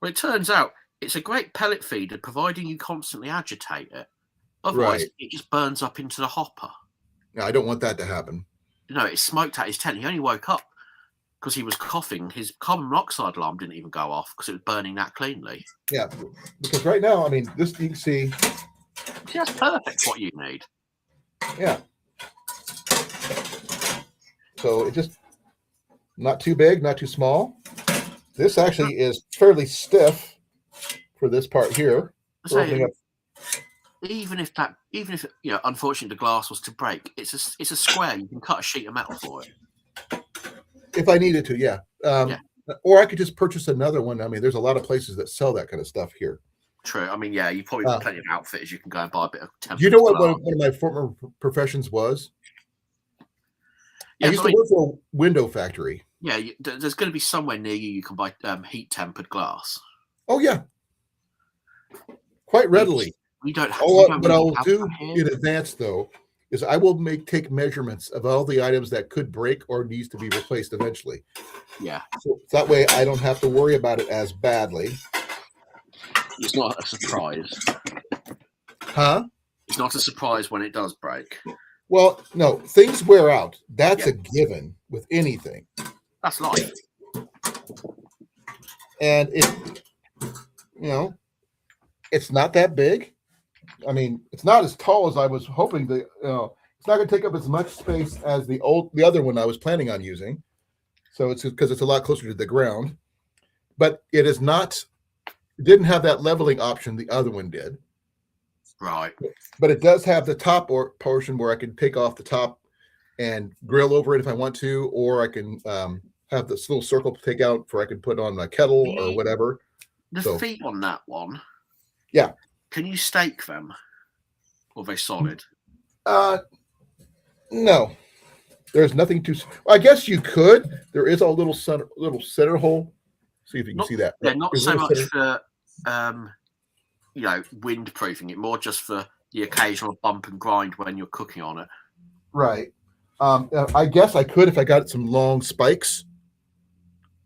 Well, it turns out It's a great pellet feeder, providing you constantly agitate it. Otherwise, Right. it just burns up into the hopper. Yeah, I don't want that to happen. It smoked out his tent. He only woke up because he was coughing. His carbon monoxide alarm didn't even go off because it was burning that cleanly. Yeah, because right now, I mean, this you can see. See, that's perfect. What you need. Yeah. So it just not too big, not too small. This actually is fairly stiff for this part here. For opening up. Even if unfortunately the glass was to break, it's a square. You can cut a sheet of metal for it. If I needed to, yeah. Or I could just purchase another one. I mean, there's a lot of places that sell that kind of stuff here. True. I mean, yeah, you probably got plenty of outfitters. You can go and buy a bit of tempered You know what glass. one of my former professions was? Yeah, I used to work for a window factory. Yeah, there's going to be somewhere near you can buy heat tempered glass. Oh yeah, quite readily. We don't have. What I will do in advance, though, is I will take measurements of all the items that could break or needs to be replaced eventually. Yeah. So that way, I don't have to worry about it as badly. It's not a surprise. Huh? It's not a surprise when it does break. Well, no, things wear out. That's a given with anything. That's life. And it's not that big. I mean, it's not as tall as I was hoping to. It's not going to take up as much space as the other one I was planning on using. So it's because it's a lot closer to the ground. But it is not. It didn't have that leveling option the other one did. Right. But it does have the top portion where I can take off the top and grill over it if I want to, or I can have this little circle to take out for I can put on a kettle or whatever. The feet on that one. Yeah. Can you stake them? Or are they solid? No. There's nothing to. I guess you could. There is a little center hole. See if you can see that. Yeah, not so much for windproofing it, more just for the occasional bump and grind when you're cooking on it. Right. I guess I could if I got some long spikes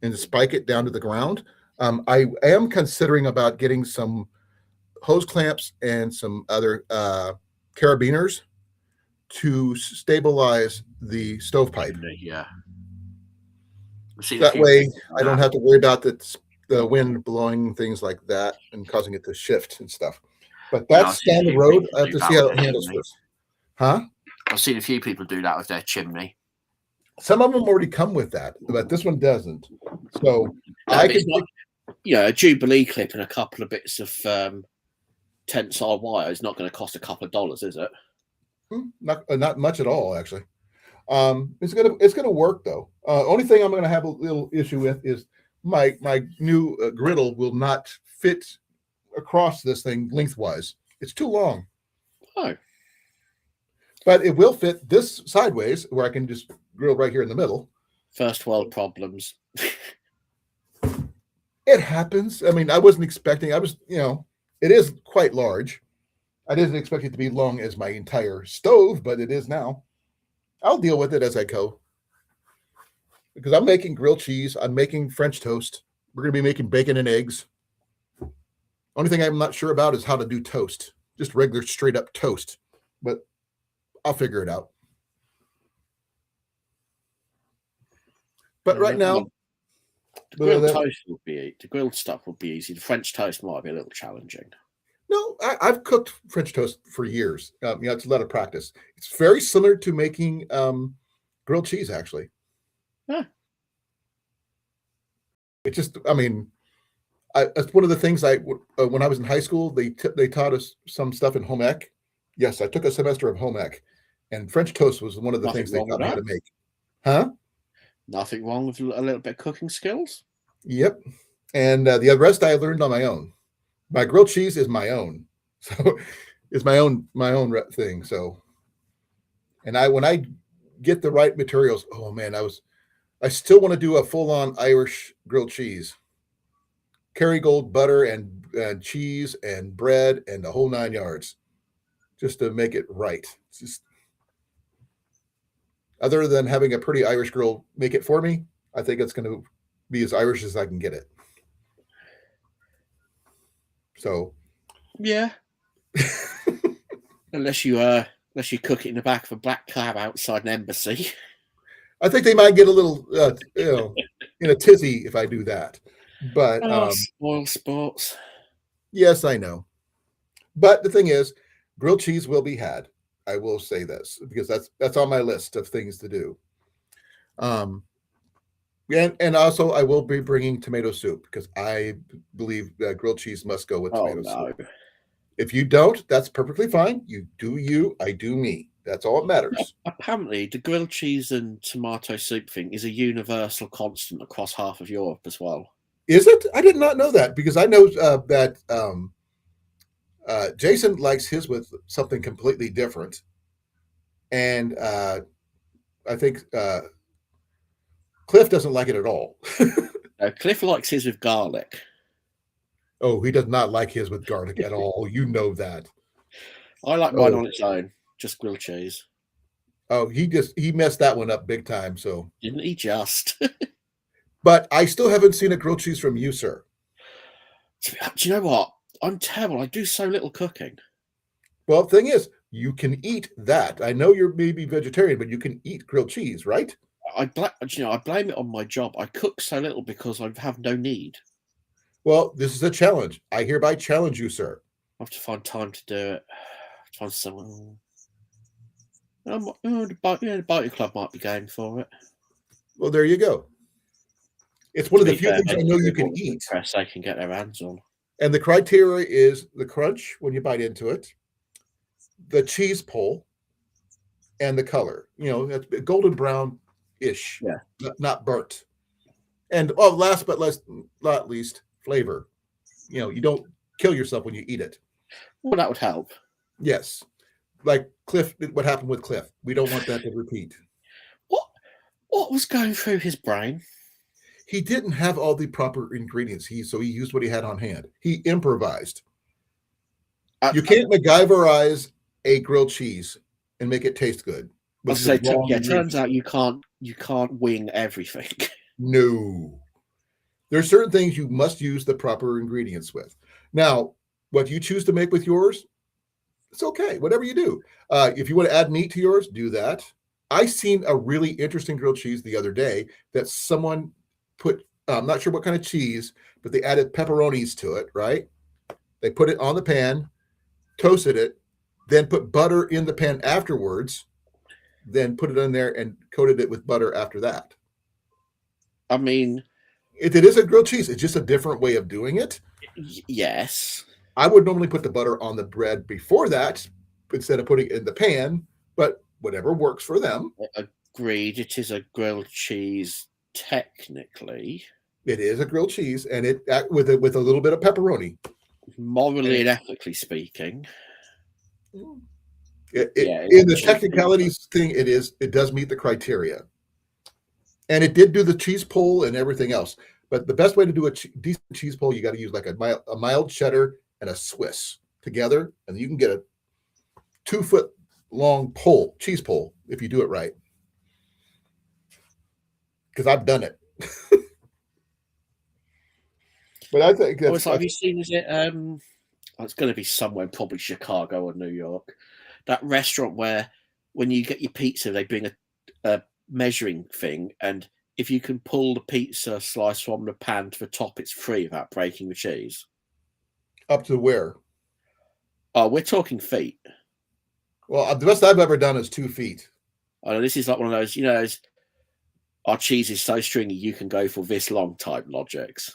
and to spike it down to the ground. I am considering about getting some hose clamps and some other carabiners to stabilize the stovepipe. Yeah. That way I don't have to worry about the wind blowing things like that and causing it to shift and stuff. But that's down the road. I have to see how it handles first. Huh? I've seen a few people do that with their chimney. Some of them already come with that, but this one doesn't. So I can, a Jubilee clip and a couple of bits of tensile wire is not going to cost a couple of dollars, is it? Not much at all, actually. It's gonna work though. Only thing I'm gonna have a little issue with is my new griddle will not fit across this thing lengthwise. It's too long. Oh. But it will fit this sideways where I can just grill right here in the middle. First world problems. It happens. I mean, I wasn't expecting. It is quite large. I didn't expect it to be long as my entire stove, but it is now. I'll deal with it as I go. Because I'm making grilled cheese. I'm making French toast. We're going to be making bacon and eggs. Only thing I'm not sure about is how to do toast. Just regular straight up toast. But I'll figure it out. But right now, the grilled stuff would be easy. The French toast might be a little challenging. No, I've cooked French toast for years. It's a lot of practice. It's very similar to making grilled cheese, actually. Yeah. It just, that's one of the things when I was in high school, they taught us some stuff in home ec. Yes, I took a semester of home ec, and French toast was one of the things they taught me how to make. Huh? Nothing wrong with a little bit of cooking skills. Yep. And the rest I learned on my own. My grilled cheese is my own, so it's my own thing. So, and when I get the right materials, oh man, I still want to do a full-on Irish grilled cheese, Kerrygold butter and cheese and bread and the whole 9 yards, just to make it right. It's just other than having a pretty Irish girl make it for me, I think it's going to be as Irish as I can get it. So Yeah. unless you cook it in the back of a black cab outside an embassy. I think they might get a little, in a tizzy if I do that. But Spoil sports. yes, I know. But the thing is, grilled cheese will be had. I will say this because that's on my list of things to do. And also I will be bringing tomato soup because I believe that grilled cheese must go with tomato soup. If you don't, that's perfectly fine. You do you, I do me. That's all that matters. Apparently, the grilled cheese and tomato soup thing is a universal constant across half of Europe as well. Is it? I did not know that because I know that Jason likes his with something completely different, and I think Cliff doesn't like it at all. Cliff likes his with garlic. Oh, he does not like his with garlic at all. You know that. I like mine on its own, just grilled cheese. Oh, he messed that one up big time. So didn't he just? But I still haven't seen a grilled cheese from you, sir. Do you know what? I'm terrible. I do so little cooking. Well, the thing is, you can eat that. I know you're maybe vegetarian, but you can eat grilled cheese, right? I blame it on my job. I cook so little because I have no need. Well, this is a challenge. I hereby challenge you, sir. I have to find time to do it. Find someone. The Boztiy Club might be going for it. Well, there you go. It's one of the few things I know you can eat. Press they can get their hands on. And the criteria is the crunch when you bite into it, the cheese pull, and the color. You know, that's golden brown-ish, not burnt. And last but not least, flavor. You know, you don't kill yourself when you eat it. Well, that would help. Yes. Like Cliff, what happened with Cliff. We don't want that to repeat. What was going through his brain? He didn't have all the proper ingredients. So he used what he had on hand. He improvised. You can't MacGyverize a grilled cheese and make it taste good. Turns out you can't wing everything. No. There's certain things you must use the proper ingredients with. Now, what you choose to make with yours, it's okay. Whatever you do. If you want to add meat to yours, do that. I seen a really interesting grilled cheese the other day that someone put, I'm not sure what kind of cheese, but they added pepperonis to it, right? They put it on the pan, toasted it, then put butter in the pan afterwards, then put it in there and coated it with butter after that. I mean, it is a grilled cheese. It's just a different way of doing it. Yes. I would normally put the butter on the bread before that instead of putting it in the pan, but whatever works for them. Agreed. It is a grilled cheese technically. It is a grilled cheese, and it with a little bit of pepperoni. Morally and ethically speaking. In the technicalities thing, it does meet the criteria. And it did do the cheese pull and everything else. But the best way to do a decent cheese pull, you got to use like a mild cheddar and a Swiss together, and you can get a 2-foot long cheese pull if you do it right. Because I've done it. But I think that's. Have you seen? Is it? It's going to be somewhere, probably Chicago or New York. That restaurant where, when you get your pizza, they bring a measuring thing, and if you can pull the pizza slice from the pan to the top, it's free without breaking the cheese. Up to where? Oh, we're talking feet. Well, the best I've ever done is 2 feet. I know this is like one of those, our cheese is so stringy, you can go for this long type logics.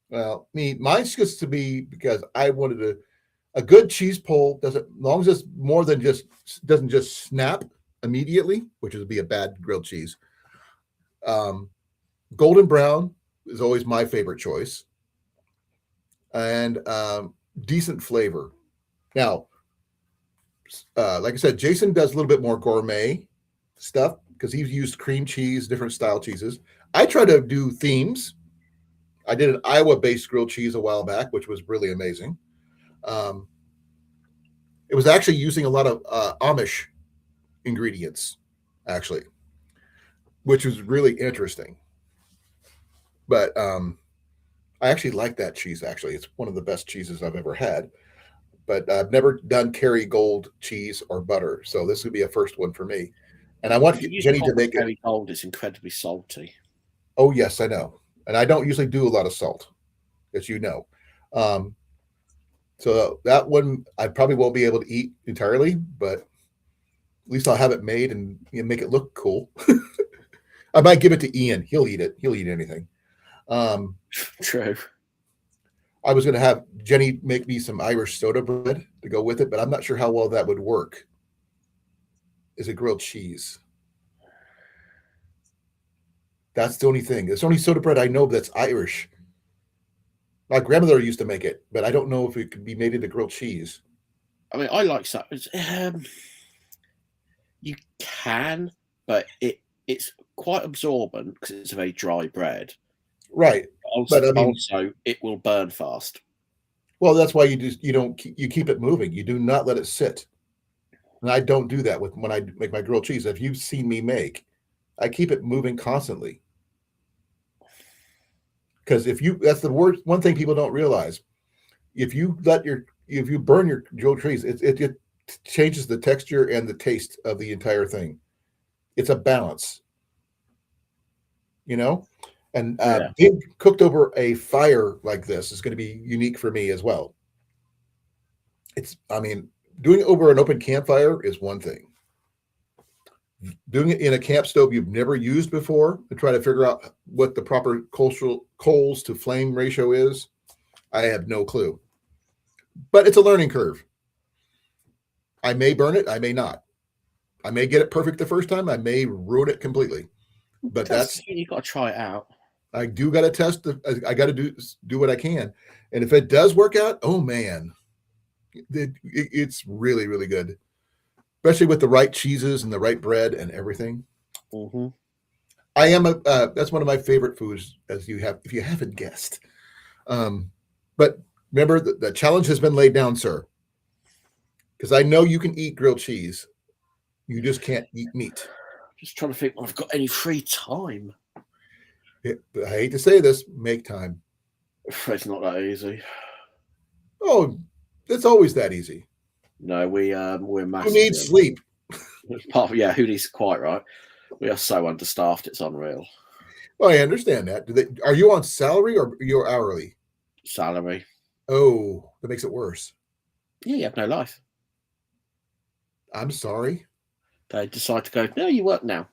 Well, mine's just to be because I wanted a good cheese pull doesn't, as long as it's more than doesn't just snap immediately, which would be a bad grilled cheese. Golden brown is always my favorite choice, and decent flavor. Now, like I said, Jason does a little bit more gourmet stuff because he's used cream cheese, different style cheeses. I try to do themes. I did an Iowa-based grilled cheese a while back, which was really amazing. It was actually using a lot of Amish ingredients, actually, which was really interesting. But I actually like that cheese. Actually, it's one of the best cheeses I've ever had. But I've never done Kerrygold cheese or butter, so this would be a first one for me. And I want If you use Jenny to proper make it. Kerrygold, it's incredibly salty. Oh yes, I know, and I don't usually do a lot of salt, as you know. Um, so that one I probably won't be able to eat entirely, but at least I'll have it made and make it look cool. I might give it to Ian. He'll eat it. He'll eat anything. Um, True. I was going to have Jenny make me some Irish soda bread to go with it, but I'm not sure how well that would work. Is a grilled cheese. That's the only thing. It's the only soda bread I know that's Irish. My grandmother used to make it, but I don't know if it could be made into grilled cheese. I mean, I like that. You can, but it's quite absorbent because it's a very dry bread. Right. Also, But I mean, also, it will burn fast. well, that's why you keep it moving. You do not let it sit. And I don't do that with when I make my grilled cheese. If you've seen me make, I keep it moving constantly. Because that's the worst one thing people don't realize. If you burn your grilled cheese, it changes the texture and the taste of the entire thing. It's a balance, you know. And Yeah. being cooked over a fire like this is going to be unique for me as well. I mean, doing it over an open campfire is one thing. Doing it in a camp stove you've never used before to try to figure out what the proper coals to flame ratio is, I have no clue. But it's a learning curve. I may burn it, I may not. I may get it perfect the first time, I may ruin it completely. But You got to try it out. I do got to test. I got to do what I can, and if it does work out, oh man, it's really really good, especially with the right cheeses and the right bread and everything. Mm-hmm. I am that's one of my favorite foods, as if you haven't guessed. But remember, the challenge has been laid down, sir, because I know you can eat grilled cheese. You just can't eat meat. Just trying to think if I've got any free time. I hate to say this, make time. It's not that easy. Oh, it's always that easy. No, we're Who massive. needs sleep? Who needs quite right. We are so understaffed, it's unreal. Well, I understand that. Are you on salary or you're hourly? Salary. Oh, that makes it worse. Yeah, you have no life. I'm sorry. They decide to go, no, you work now.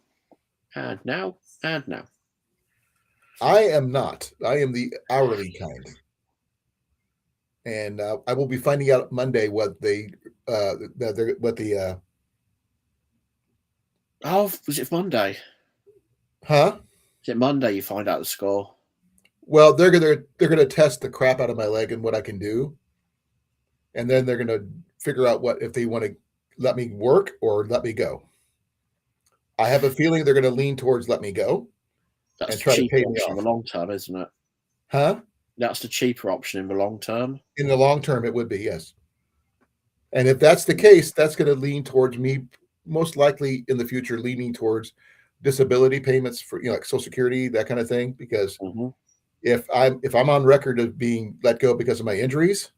And now, and now. I am not. I am the hourly kind. And I will be finding out Monday what Oh, was it Monday? huh? Is it Monday you find out the score? Well, they're gonna test the crap out of my leg and what I can do, and then they're gonna figure out what if they want to let me work or let me go. I have a feeling they're gonna lean towards let me go That's and the try to cheaper pay me option in off. the long term, isn't it? Huh? That's the cheaper option in the long term. In the long term, it would be, yes. And if that's the case, that's going to lean towards me, most likely in the future, leaning towards disability payments for like Social Security, that kind of thing. Because Mm-hmm. if I'm on record of being let go because of my injuries,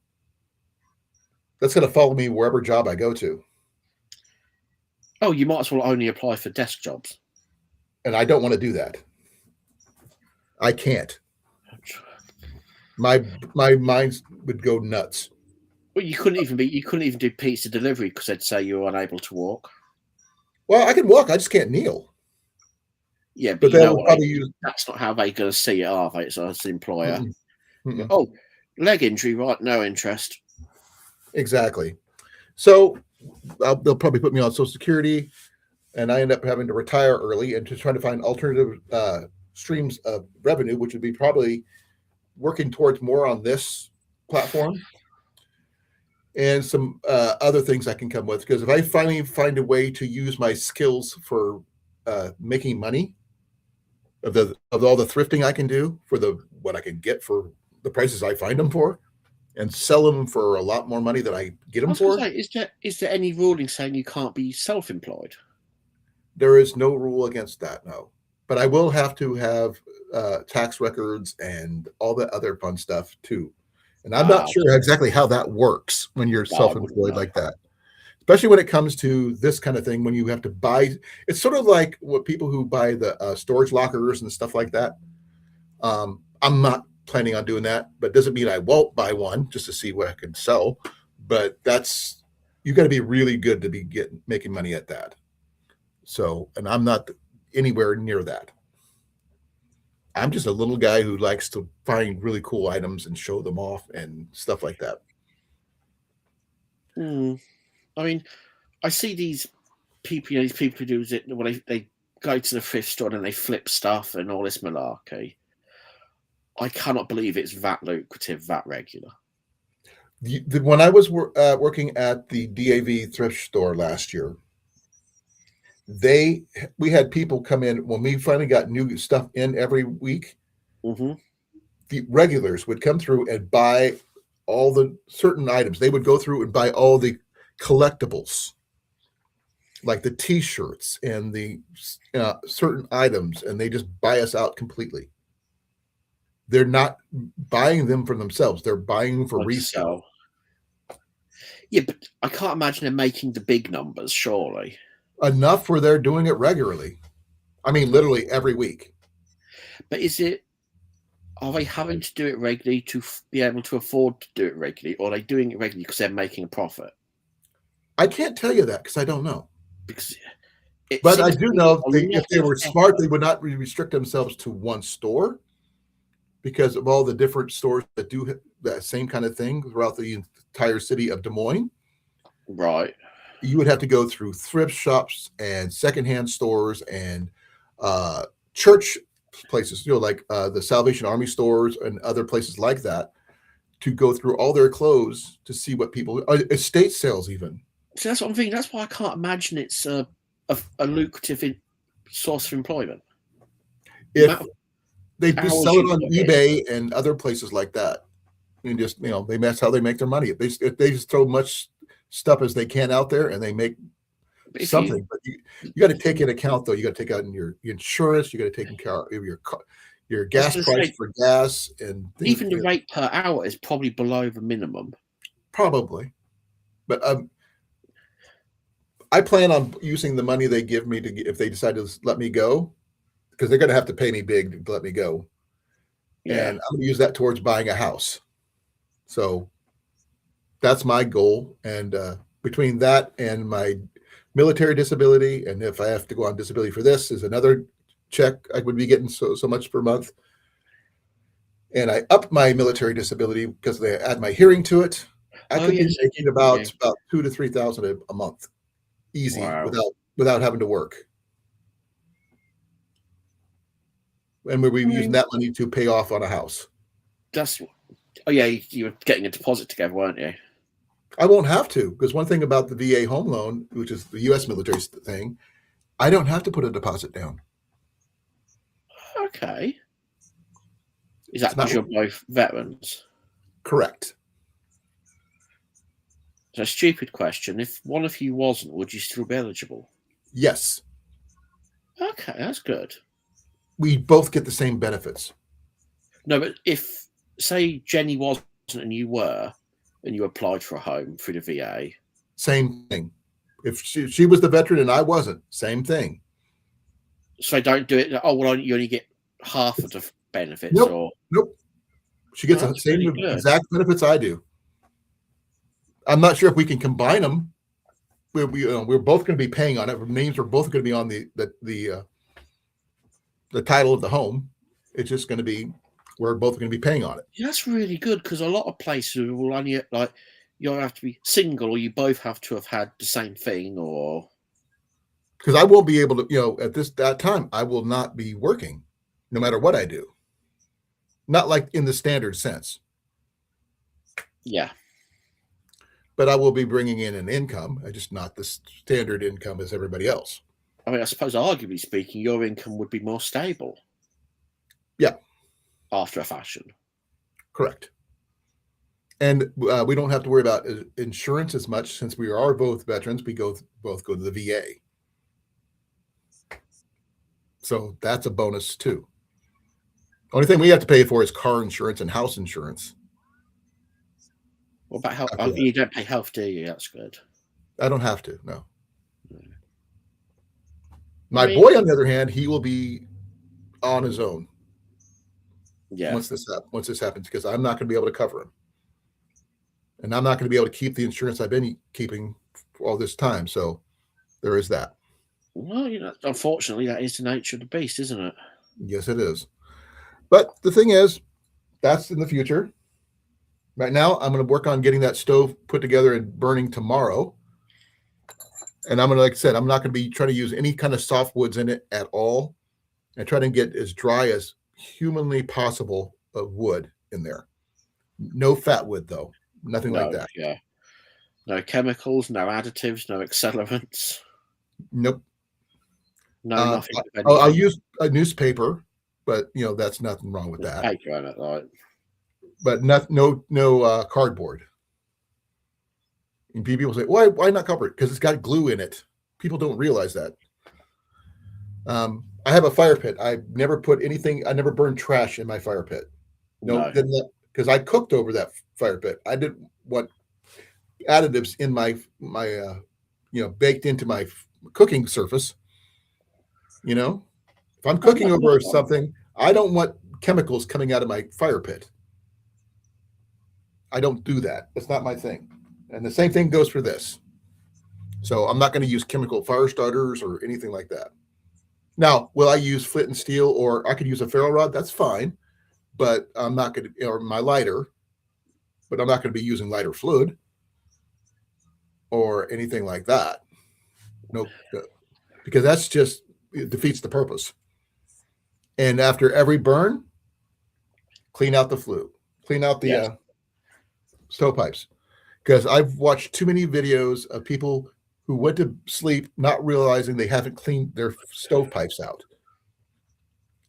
that's going to follow me wherever job I go to. Oh, you might as well only apply for desk jobs. And I don't want to do that. I can't. My mind would go nuts. Well, you couldn't even do pizza delivery because they'd say you were unable to walk. Well, I can walk. I just can't kneel. Yeah, But you they know will what? probably use. That's not how they're going to see it, are they? It's as an employer. Mm-mm, mm-mm. Oh, leg injury, right? No interest. Exactly. So they'll probably put me on Social Security, and I end up having to retire early and just trying to find alternative streams of revenue, which would be probably working towards more on this platform and some other things I can come with. Because if I finally find a way to use my skills for making money of all the thrifting I can do for what I can get for the prices I find them for, and sell them for a lot more money than I get I them was going for. to say, is there any ruling saying you can't be self-employed? There is no rule against that, no. but I will have to have tax records and all the other fun stuff too. And I'm not Wow. sure exactly how that works when you're No, I wouldn't self-employed know. like that, especially when it comes to this kind of thing. When you have to buy, it's sort of like what people who buy the storage lockers and stuff like that. I'm not planning on doing that, but doesn't mean I won't buy one just to see what I can sell. But that's you got to be really good to be making money at that. So, and I'm not anywhere near that. I'm just a little guy who likes to find really cool items and show them off and stuff like that. Hmm. I mean, I see these people, these people who do it when they go to the thrift store and they flip stuff and all this malarkey. I cannot believe it's that lucrative, that regular. When I was working at the D.A.V thrift store last year, we had people come in when we finally got new stuff in every week. Mm-hmm. The regulars would come through and buy all the certain items. They would go through and buy all the collectibles, like the T-shirts and the certain items, and they just buy us out completely. They're not buying them for themselves; they're buying them for resale. Yeah, but I can't imagine them making the big numbers. Surely Enough where they're doing it regularly. I mean, literally every week. But are they having to do it regularly to be able to afford to do it regularly, or are they doing it regularly because they're making a profit? I can't tell you that because I don't know. Because But I do know if they were smart, effort. they would not restrict themselves to one store because of all the different stores that do that same kind of thing throughout the entire city of Des Moines. Right. You would have to go through thrift shops and secondhand stores and church places, like the Salvation Army stores and other places like that, to go through all their clothes to see what people estate sales even. So that's what I'm thinking. That's why I can't imagine it's a lucrative source of employment. If they just sell it on in. eBay and other places like that, and just that's how they make their money. If they just throw much stuff as they can out there and they make something, but you got to take into account though. You got to take out in your insurance. You got to take into account your gas price for gas and things, even the rate per hour is probably below the minimum. Probably, but I plan on using the money they give me if they decide to let me go, because they're going to have to pay me big to let me go. Yeah. And I'm going to use that towards buying a house. So that's my goal. And between that and my military disability, and if I have to go on disability for this, is another check I would be getting so much per month. And I upped my military disability because they add my hearing to it. I could be making about $2,000 to $3,000 a month, easy, without having to work. And we'll be using that money to pay off on a house. You were getting a deposit together, weren't you? I won't have to, because one thing about the VA home loan, which is the U.S. military thing, I don't have to put a deposit down. Okay. Is that because you're both veterans? Correct. So, a stupid question. If one of you wasn't, would you still be eligible? Yes. Okay, that's good. We both get the same benefits. No, but if, say, Jenny wasn't and you were, and you applied for a home through the VA. Same thing. If she was the veteran and I wasn't, same thing. So they don't do it. Oh, well, you only get half of the benefits. Nope. She gets the same exact benefits I do. I'm not sure if we can combine them. We're both going to be paying on it. Our names are both going to be on the title of the home. It's just going to be we're both going to be paying on it. Yeah, that's really good, because a lot of places will only you have to be single, or you both have to have had the same thing, or because I won't be able to, at that time, I will not be working, no matter what I do. Not like in the standard sense. Yeah. But I will be bringing in an income, just not the standard income as everybody else. I mean, I suppose, arguably speaking, your income would be more stable. Yeah. After a fashion. Correct. And we don't have to worry about insurance as much, since we are both veterans. We both go to the VA. So that's a bonus too. Only thing we have to pay for is car insurance and house insurance. What about health? After Oh, that. you don't pay health, do you? That's good. I don't have to. No. I My mean, boy, on the other hand, he will be on his own yeah. once this happens, because I'm not going to be able to cover him, and I'm not going to be able to keep the insurance I've been keeping for all this time. So there is that. Well, unfortunately, that is the nature of the beast, isn't it? Yes, it is. But the thing is, that's in the future. Right now, I'm going to work on getting that stove put together and burning tomorrow. And I'm going to, like I said, I'm not going to be trying to use any kind of softwoods in it at all, and try to get as dry as humanly possible of wood in there. No fat wood, though. Nothing like No, that. yeah. No chemicals, no additives, no accelerants, Nope. no nothing. I'll use a newspaper, but that's nothing wrong with that. Paper on it, like. But no cardboard. And people say, why not cardboard? Because it's got glue in it. People don't realize that. I have a fire pit. I never burned trash in my fire pit. No, because I cooked over that fire pit. I didn't want additives in my baked into my cooking surface. If I'm cooking over something, I don't want chemicals coming out of my fire pit. I don't do that. That's not my thing. And the same thing goes for this. So I'm not going to use chemical fire starters or anything like that. Now, will I use flint and steel, or I could use a ferro rod? That's fine, but I'm not going to, or my lighter, but I'm not going to be using lighter fluid or anything like that. No, because that's just, it defeats the purpose. And after every burn, clean out the flue, clean out the stovepipes. Because I've watched too many videos of people who went to sleep not realizing they haven't cleaned their stovepipes out.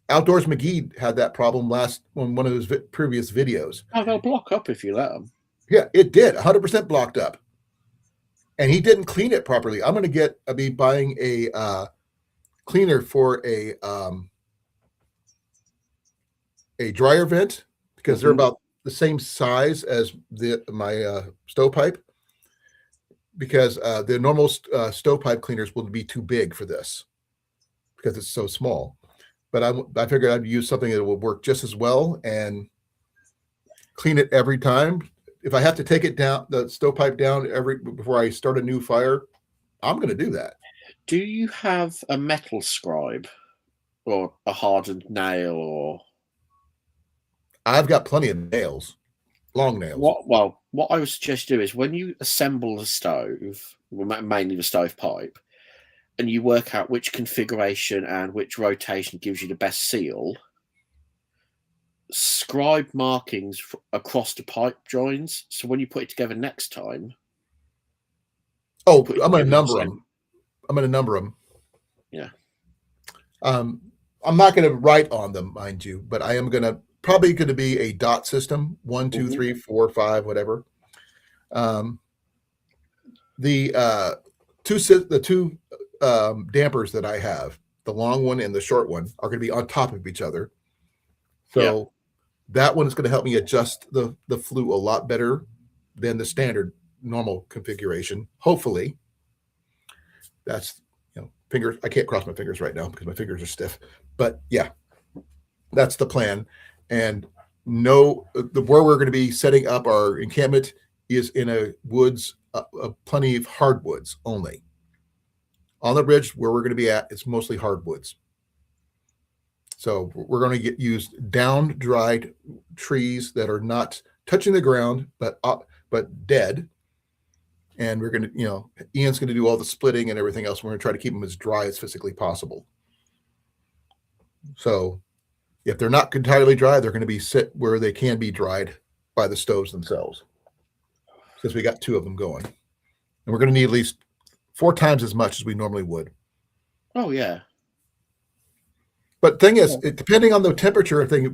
Outdoors McGee had that problem on one of his previous videos. Oh, they'll block up if you let them. Yeah, it did. 100% blocked up. And he didn't clean it properly. I'm going to be buying a cleaner for a dryer vent, because they're about the same size as my stovepipe, because the normal stovepipe cleaners will be too big for this because it's so small. But I figured I'd use something that will work just as well and clean it every time. If I have to take it down, the stovepipe down before I start a new fire, I'm going to do that. Do you have a metal scribe or a hardened nail, or? I've got plenty of nails, long nails. What I would suggest you do is, when you assemble the stove, mainly the stovepipe, and you work out which configuration and which rotation gives you the best seal, scribe markings across the pipe joins. So when you put it together next time, I'm going to number them. I'm going to number them. Yeah. I'm not going to write on them, mind you, but I am probably going to be a dot system: 1, 2, 3, 4, 5, whatever. The two dampers that I have, the long one and the short one, are going to be on top of each other. So that one is going to help me adjust the flue a lot better than the standard normal configuration. Hopefully, that's fingers. I can't cross my fingers right now because my fingers are stiff. But yeah, that's the plan. And where we're going to be setting up our encampment is in a woods, plenty of hardwoods only. On the ridge where we're going to be at, it's mostly hardwoods. So we're going to use down dried trees that are not touching the ground, but dead. And we're going to, Ian's going to do all the splitting and everything else. We're going to try to keep them as dry as physically possible. So if they're not entirely dry, they're going to be sit where they can be dried by the stoves themselves, because we got 2 of them going. And we're going to need at least 4 times as much as we normally would. Oh, yeah. But thing is, depending on the temperature, if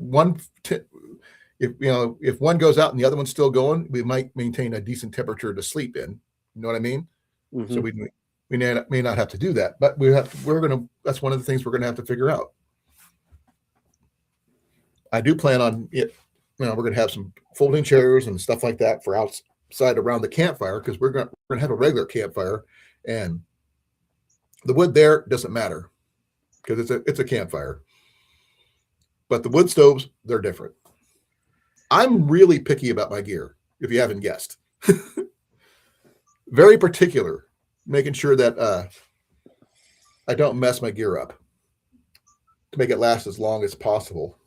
one goes out and the other one's still going, we might maintain a decent temperature to sleep in. You know what I mean? Mm-hmm. So We may not have to do that, but that's one of the things we're gonna have to figure out. I do plan on it. We're gonna have some folding chairs and stuff like that for outside around the campfire, because we're gonna have a regular campfire, and the wood there doesn't matter because it's a campfire. But the wood stoves, they're different. I'm really picky about my gear, if you haven't guessed. Very particular, making sure that I don't mess my gear up to make it last as long as possible.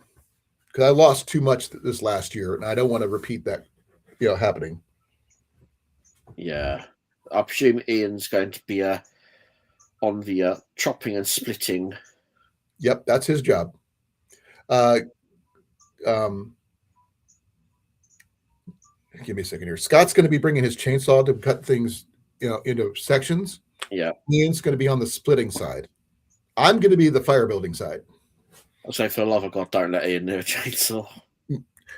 Because I lost too much this last year, and I don't want to repeat that, happening. Yeah, I presume Ian's going to be on the chopping and splitting. Yep, that's his job. Give me a second here. Scott's going to be bringing his chainsaw to cut things, into sections. Yeah, Ian's going to be on the splitting side. I'm going to be the fire building side. I'll say, for the love of God, don't let Ian do a chainsaw.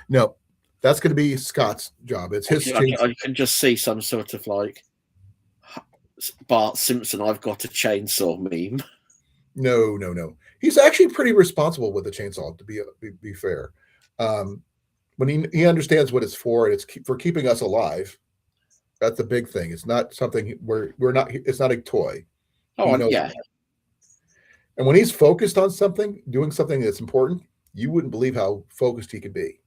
No, that's going to be Scott's job. It's his chainsaw. I can just see some sort of like Bart Simpson, I've got a chainsaw meme. No. He's actually pretty responsible with the chainsaw, to be fair. When he understands what it's for, and it's for keeping us alive. That's the big thing. It's not something we're not. It's not a toy. Oh, yeah. And when he's focused on something, doing something that's important, you wouldn't believe how focused he can be.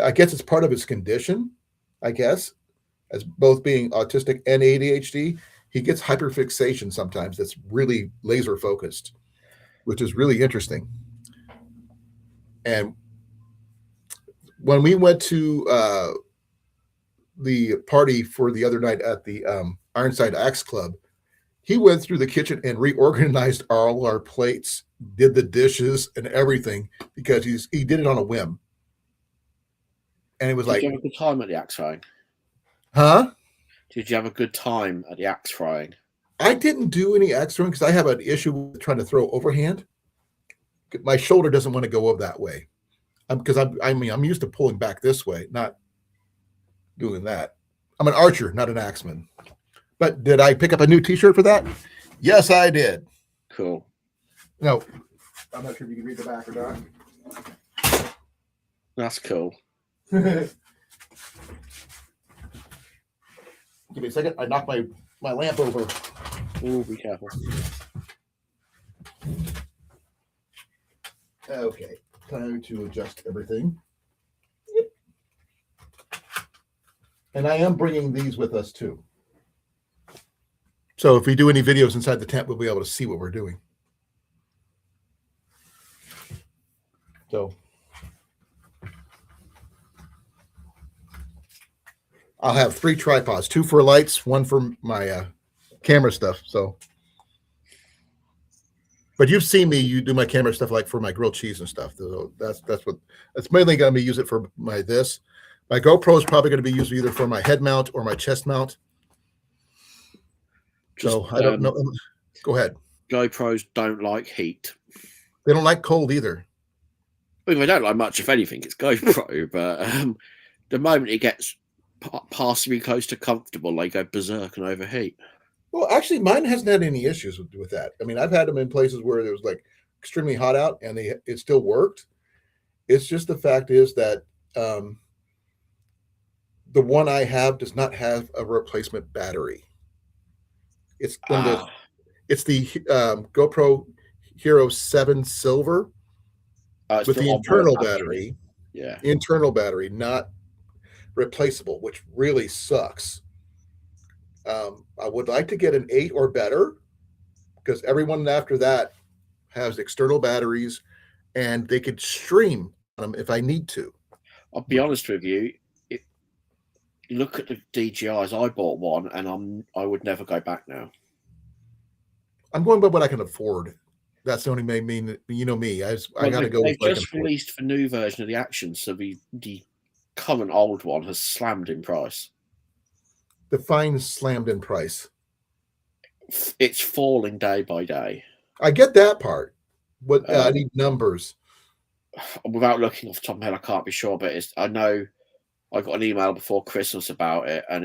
I guess it's part of his condition. I guess, as both being autistic and ADHD, he gets hyperfixation sometimes. That's really laser focused, which is really interesting. And when we went to the party for the other night at the Ironside Axe Club, he went through the kitchen and reorganized all our plates, did the dishes and everything, because he did it on a whim. And it was Did you have a good time at the axe frying? Huh? Did you have a good time at the axe frying? I didn't do any axe throwing because I have an issue with trying to throw overhand. My shoulder doesn't want to go up that way. Because I'm used to pulling back this way, not doing that. I'm an archer, not an axeman. But did I pick up a new T-shirt for that? Yes, I did. Cool. No, I'm not sure if you can read the back or not. That's cool. Give me a second. I knocked my lamp over. Oh, be careful. Okay, time to adjust everything. And I am bringing these with us too. So if we do any videos inside the tent, we'll be able to see what we're doing. So I'll have 3 tripods, 2 for lights, 1 for my camera stuff. So, but you've seen me do my camera stuff like for my grilled cheese and stuff. So that's mainly going to be use it for my GoPro is probably going to be used either for my head mount or my chest mount. So I don't know. Go ahead. GoPros don't like heat. They don't like cold either. Well, they don't like much, if anything. It's GoPro, but the moment it gets passably close to comfortable, they go berserk and overheat. Well, actually, mine hasn't had any issues with that. I mean, I've had them in places where it was like extremely hot out, and it still worked. It's just the fact is that the one I have does not have a replacement battery. It's the GoPro Hero 7 Silver with the internal battery. Yeah, internal battery, not replaceable, which really sucks. I would like to get an 8 or better, because everyone after that has external batteries, and they could stream them if I need to. I'll be honest with you. Look at the DJIs. I bought one, and I would never go back now. I'm going by what I can afford. That's the only mean. You know me. I got to go. They've just released the new version of the Action, so the current old one has slammed in price. Define slammed in price. It's falling day by day. I get that part. But I need numbers. Without looking off the top of my head, I can't be sure, but I know I got an email before Christmas about it, and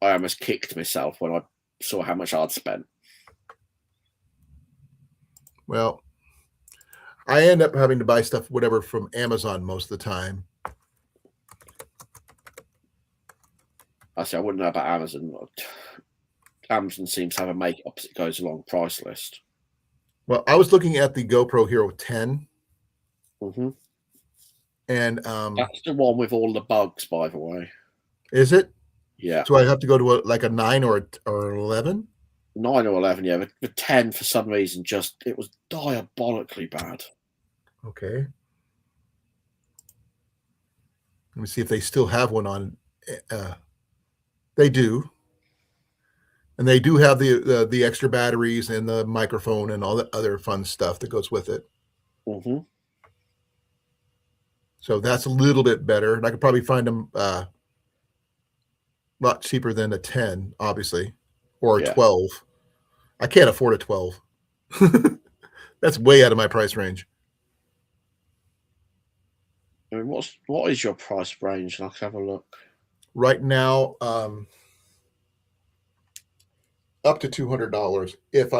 I almost kicked myself when I saw how much I'd spent. Well, I end up having to buy stuff, whatever, from Amazon most of the time. I say I wouldn't know about Amazon. Amazon seems to have a make up as it goes along price list. Well, I was looking at the GoPro Hero 10, Mm-hmm. and That's the one with all the bugs, by the way. is it? Yeah, So I have to go to like a 9 or 11? 9 or 11. Yeah, the 10 for some reason it was diabolically bad. Okay. Let me see if they still have one on. They do, and they do have the extra batteries and the microphone and all the other fun stuff that goes with it. Mm-hmm. So that's a little bit better, and I could probably find them a lot cheaper than a 10, obviously, or a 12. I can't afford a 12. That's way out of my price range. I mean, what is your price range? I'll have a look. Right now, up to $200 if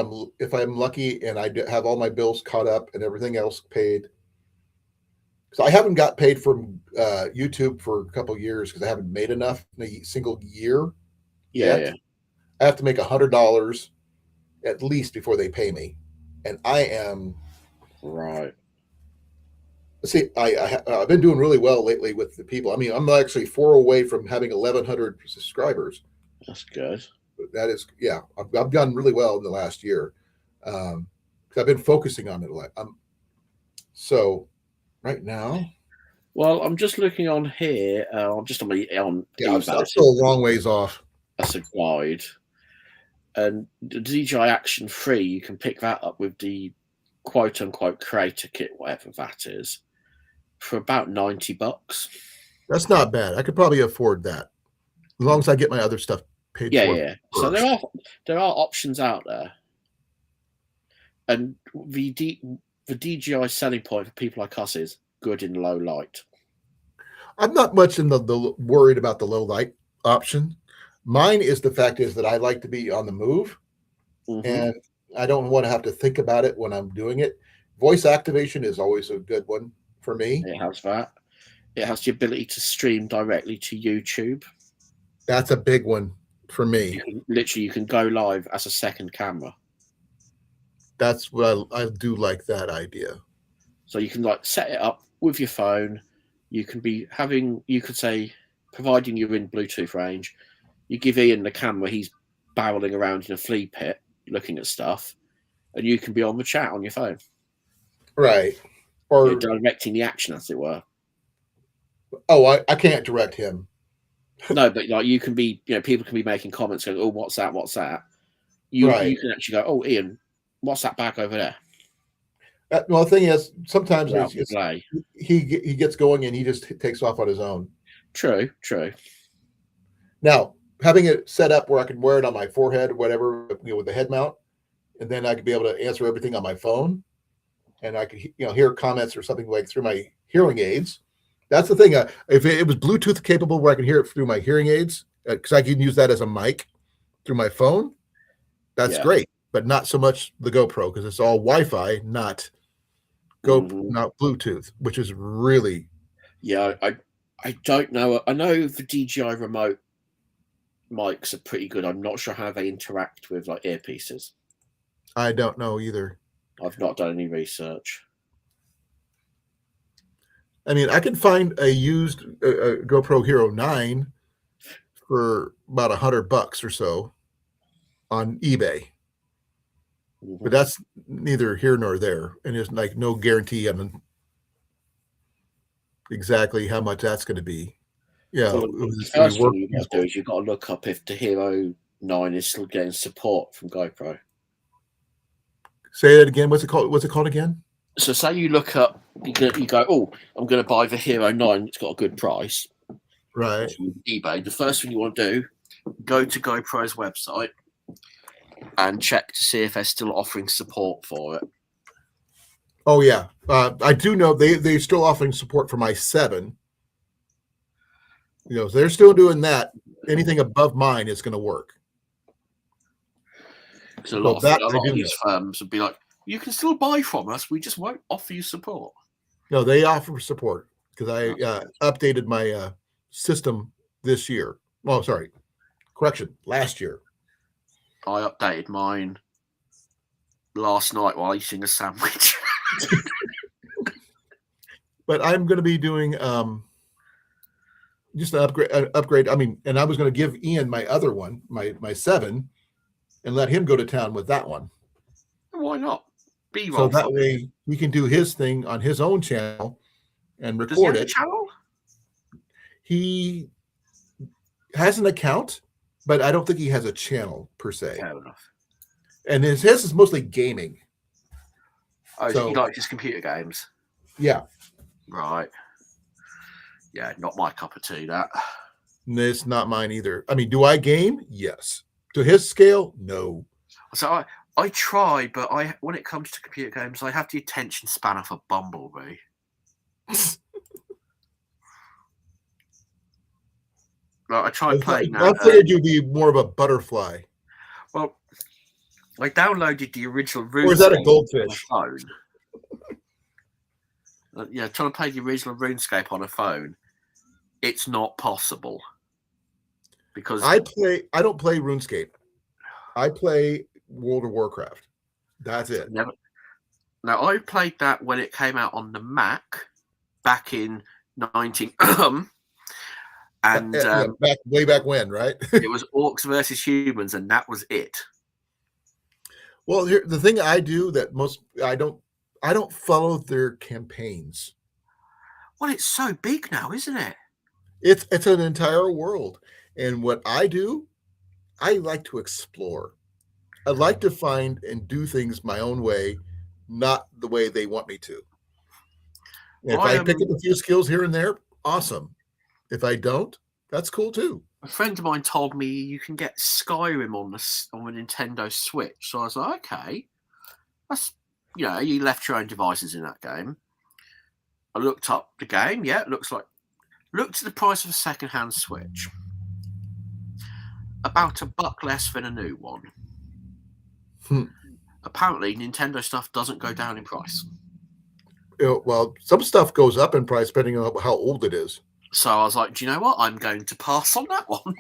I'm lucky and I have all my bills caught up and everything else paid. So I haven't got paid from YouTube for a couple of years because I haven't made enough in a single year yet. Yeah. I have to make $100 at least before they pay me, and I am right. See, I've been doing really well lately with the people. I mean, I'm actually 4 away from having 1,100 subscribers. That's good. That is, yeah, I've done really well in the last year because I've been focusing on it a lot. So right now, well, I'm just looking on here. I'm just on yeah, I'm still a long ways off. That's a guide, and the DJI Action 3, you can pick that up with the quote unquote creator kit, whatever that is, for about $90. That's not bad. I could probably afford that as long as I get my other stuff paid for. Yeah. So there are options out there, and the DJI selling point for people like us is good in low light. I'm not much in the worried about the low light option. Mine is the fact is that I like to be on the move, and I don't want to have to think about it when I'm doing it. Voice activation is always a good one for me. It has that. It has the ability to stream directly to YouTube. That's a big one for me. You can go live as a second camera. That's what I do like that idea. So you can like set it up with your phone. You can be you could say, providing you're in Bluetooth range, you give Ian the camera, he's barreling around in a flea pit looking at stuff, and you can be on the chat on your phone. Right. Or you're directing the action, as it were. Oh, I can't direct him. No, but like you can be, people can be making comments going, "Oh, what's that? What's that?" You can actually go, "Oh, Ian, what's that back over there?" Well, the thing is, sometimes he gets going and he just takes off on his own. True. Now, having it set up where I can wear it on my forehead, whatever, with the head mount, and then I could be able to answer everything on my phone, and I could, hear comments or something like through my hearing aids. That's the thing. If it was Bluetooth capable, where I can hear it through my hearing aids, because I can use that as a mic through my phone, that's great. But not so much the GoPro, because it's all Wi-Fi, not not Bluetooth, which is really. Yeah, I don't know. I know the DJI remote mics are pretty good. I'm not sure how they interact with like earpieces. I don't know either. I've not done any research. I mean, I can find a used GoPro Hero 9 for about $100 or so on eBay. But that's neither here nor there, and there's like no guarantee on exactly how much that's going to be. Yeah, well, the first thing you got to do is you've got to look up if the Hero 9 is still getting support from GoPro. Say that again. What's it called? What's it called again? So, say you look up, you go, "Oh, I'm going to buy the Hero 9. It's got a good price." Right. eBay. The first thing you want to do, go to GoPro's website and check to see if they're still offering support for it. Oh yeah, I do know they're still offering support for my 7. So they're still doing that. Anything above mine is going to work. Because a Well, lot that I of do these know. firms would be like, you can still buy from us, we just won't offer you support. No, they offer support because I That's good. updated my system this year. Well, sorry, correction, last year. I updated mine last night while eating a sandwich. But I'm going to be doing just an upgrade. I mean, and I was going to give Ian my other one, my 7, and let him go to town with that one. Why not? So B-roll. that way he can do his thing on his own channel and Does he record have a it. channel? He has an account, but I don't think he has a channel per se. Fair enough. And his is mostly gaming. Oh, So- he likes his computer games. Yeah, Right. Yeah, not my cup of tea, that. and it's not mine either. I mean, do I game? Yes. To his scale, no. So I try, but when it comes to computer games, I have the attention span of a bumblebee. Like, I tried playing I that. figured you'd be more of a butterfly. Well, I downloaded the original RuneScape Or is that a on goldfish? a phone. Yeah, trying to play the original RuneScape on a phone, it's not possible. Because I don't play RuneScape. I play World of Warcraft. That's it. Now, I played that when it came out on the Mac back in 19... and way back when, right? it was orcs versus humans, and that was it. Well, the thing I do that I don't follow their campaigns. Well, it's so big now, isn't it? It's an entire world, and what I do, I like to explore. I like to find and do things my own way, not the way they want me to. And if I pick up a few skills here and there, awesome. If I don't, that's cool too. A friend of mine told me you can get Skyrim on the Nintendo Switch. So I was like, okay, that's, you left your own devices in that game. I looked up the game. Yeah, it looked at the price of a second-hand Switch. About $1 less than a new one. Apparently, Nintendo stuff doesn't go down in price. Well, some stuff goes up in price depending on how old it is. So I was like, do you know what? I'm going to pass on that one.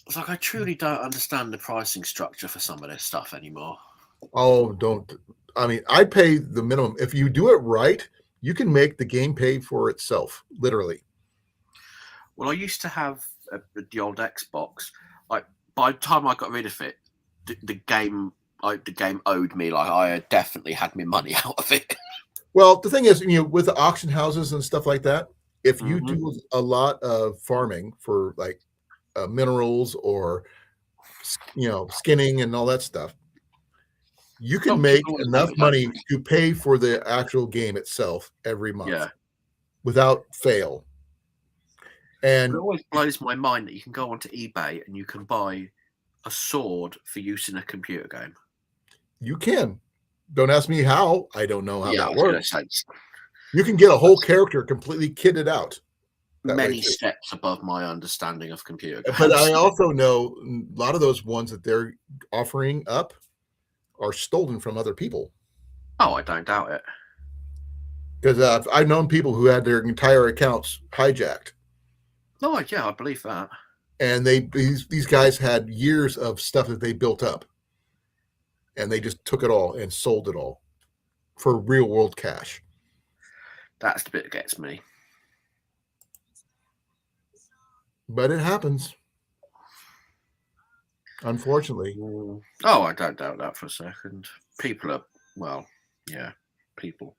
It's like I truly don't understand the pricing structure for some of this stuff anymore. Oh, don't. I mean, I pay the minimum. If you do it right, you can make the game pay for itself, literally. Well, I used to have the old Xbox. Like, by the time I got rid of it, the game owed me. Like, I definitely had my money out of it. Well, the thing is, with the auction houses and stuff like that, if you do a lot of farming for like minerals or skinning and all that stuff, you can make enough money to pay for the actual game itself every month without fail. And it always blows my mind that you can go onto eBay and you can buy a sword for use in a computer game. You can. Don't ask me how. I don't know how that works. You can get a whole character completely kitted out. Many steps above my understanding of computer games. But I also know a lot of those ones that they're offering up are stolen from other people. Oh, I don't doubt it. Because I've known people who had their entire accounts hijacked. Oh, yeah, I believe that. And these guys had years of stuff that they built up. And they just took it all and sold it all for real world cash. That's the bit that gets me. But it happens. Unfortunately. Oh, I don't doubt that for a second. People are, people.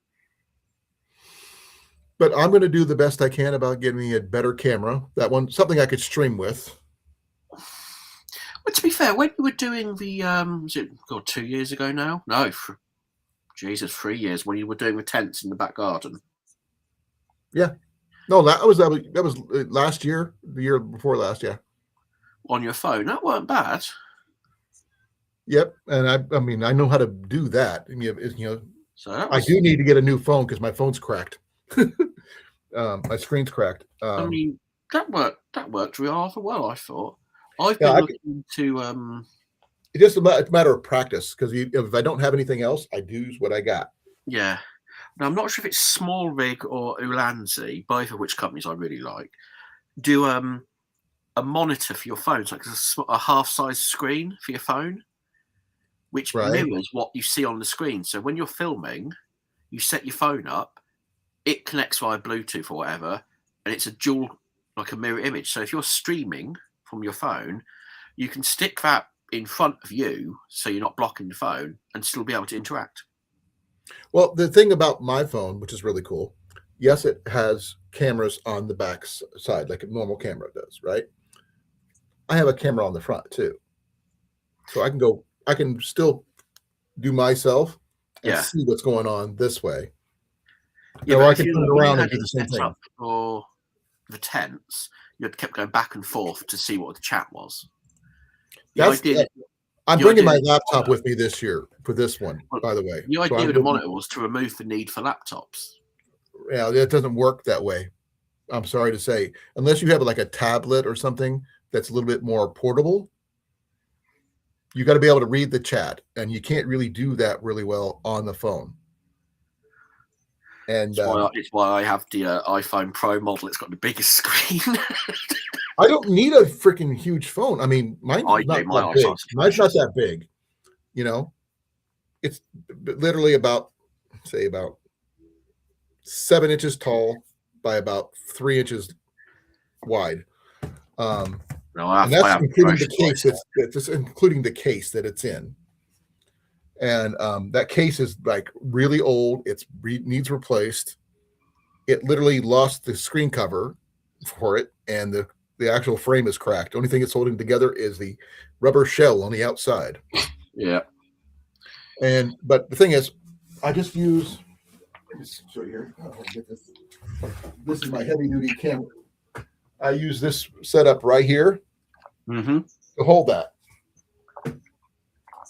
But I'm going to do the best I can about getting me a better camera. That one, something I could stream with. Well, to be fair, when you were doing the, 2 years ago now? No, 3 years, when you were doing the tents in the back garden. Yeah. No, that was last year, the year before last, yeah. On your phone, that weren't bad. Yep, and I mean, I know how to do that. So I do need to get a new phone because my phone's cracked. My screen's cracked. I mean, that worked rather well, I thought. I've Yeah, been I looking to it's just it's a matter of practice because if I don't have anything else, I use what I got. yeah. Now I'm not sure if it's Small Rig or Ulanzi, both of which companies I really like, do a monitor for your phone, so like a half-size screen for your phone, which Right. mirrors what you see on the screen. So when you're filming, you set your phone up, it connects via Bluetooth or whatever, and it's a dual, like a mirror image. So if you're streaming from your phone, you can stick that in front of you, so you're not blocking the phone, and still be able to interact. Well, the thing about my phone, which is really cool, yes, it has cameras on the back side, like a normal camera does, right? I have a camera on the front too. So I can still do myself and Yeah. see what's going on this way. Yeah, Or but I if can you, turn it when you around and had do it the same set thing. up for the tents, you had kept going back and forth to see what the chat was. The idea, I'm the bringing idea my of the laptop monitor- with me this year for this one, well, by the way. the So idea I'm of the looking, monitor was to remove the need for laptops. yeah, it doesn't work that way. I'm sorry to say, unless you have like a tablet or something that's a little bit more portable, you got to be able to read the chat, and you can't really do that really well on the phone. And It's why I have the iPhone Pro model. It's got the biggest screen. I don't need a freaking huge phone. I mean, mine's I not do. My that big. eyesight's Mine's not atrocious. that big. You know, it's literally about, say, about 7 inches tall by about 3 inches wide. No, I And have that's including the atrocious case. eyesight. That's including the case that it's in. And that case is like really old. It's needs replaced. It literally lost the screen cover for it, and the actual frame is cracked. The only thing it's holding together is the rubber shell on the outside. Yeah. But the thing is, I just use. Let me show you here. Oh, get this. This is my heavy duty camera. I use this setup right here Mm-hmm. to hold that.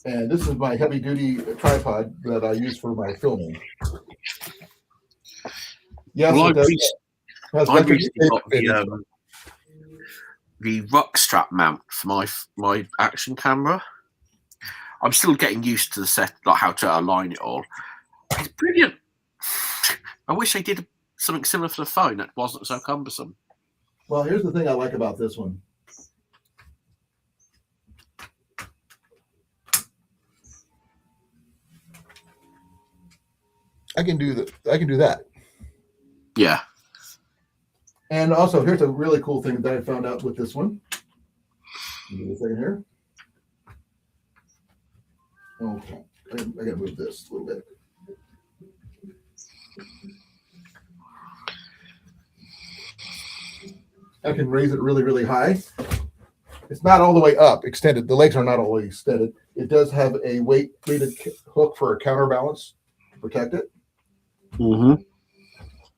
And this is my heavy duty tripod that I use for my filming. Yes, Well, it does. Has I've record recently got tape. the ruck strap mount for my action camera. I'm still getting used to the set, like how to align it all. It's brilliant. I wish they did something similar for the phone that wasn't so cumbersome. Well, here's the thing I like about this one. I can do that. Yeah. And also, here's a really cool thing that I found out with this one. Give me a second here. Okay, I gotta move this a little bit. I can raise it really, really high. It's not all the way up, extended. The legs are not all the way extended. It does have a weighted hook for a counterbalance to protect it. Mm-hmm.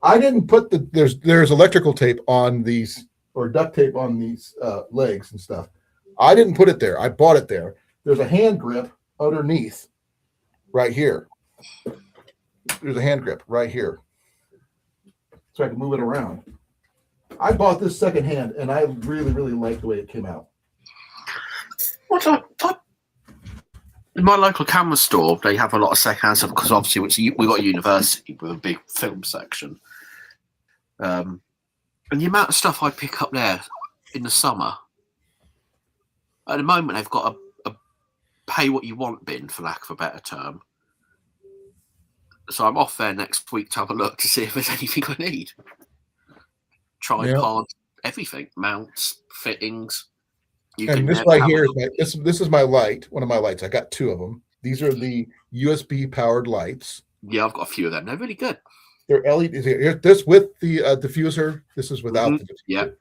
I didn't put there's electrical tape on these, or duct tape on these legs and stuff. I didn't put it there. I bought it there. There's a hand grip underneath right here. There's a hand grip right here. So I can move it around. I bought this secondhand, and I really, really like the way it came out. In my local camera store, they have a lot of secondhand stuff because obviously we've got a university with a big film section. And the amount of stuff I pick up there in the summer, at the moment they've got a pay what you want bin, for lack of a better term. So I'm off there next week to have a look to see if there's anything I need. Tripod, everything, mounts, fittings. And this right here is this is my light, one of my lights. I got two of them. These are the USB powered lights. Yeah, I've got a few of them. They're really good. They're LED. This with the diffuser. This is without the diffuser. Yeah. And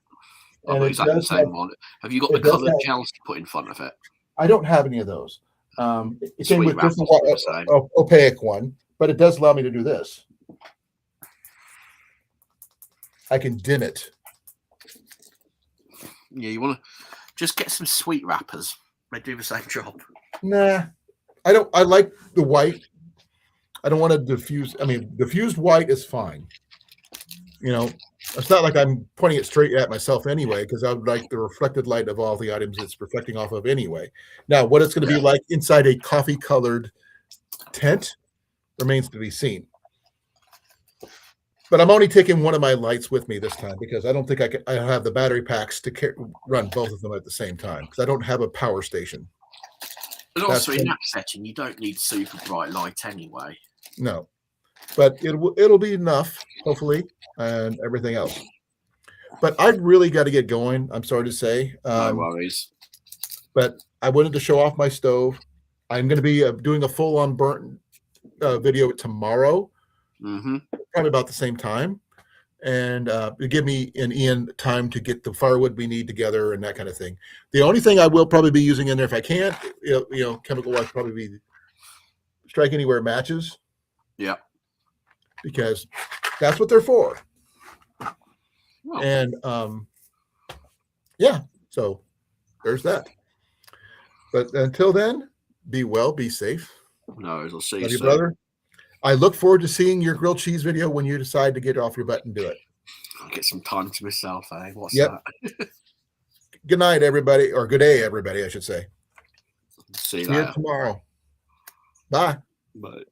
I've got exactly the same one. Have you got the colored gels to put in front of it? I don't have any of those. It came with just an opaque one, but it does allow me to do this. I can dim it. Yeah, you want to just get some sweet wrappers. They do the same job. Nah, I don't. I like the white. I don't want to diffuse. I mean, diffused white is fine. You know, It's not like I'm pointing it straight at myself anyway, because I would like the reflected light of all the items it's reflecting off of anyway. Now, what it's going to be like inside a coffee-colored tent remains to be seen. But I'm only taking one of my lights with me this time because I don't think I have the battery packs to run both of them at the same time because I don't have a power station. But also in that setting, you don't need super bright light anyway. No, but it'll be enough, hopefully, and everything else. But I've really got to get going. I'm sorry to say. No worries. But I wanted to show off my stove. I'm going to be doing a full-on burnt video tomorrow. Mm-hmm. Probably about the same time, and give me and Ian time to get the firewood we need together and that kind of thing. The only thing I will probably be using in there if I can't, chemical wise, probably be strike anywhere matches. Yeah, because that's what they're for. well, And yeah, so there's that. But until then, be well, be safe. no, I'll see you Love you, soon. brother. I look forward to seeing your grilled cheese video when you decide to get off your butt and do it. I'll get some time to myself, eh? What's Yep. that? Good night, everybody, or good day, everybody, I should say. See you See you later. tomorrow. Bye. Bye.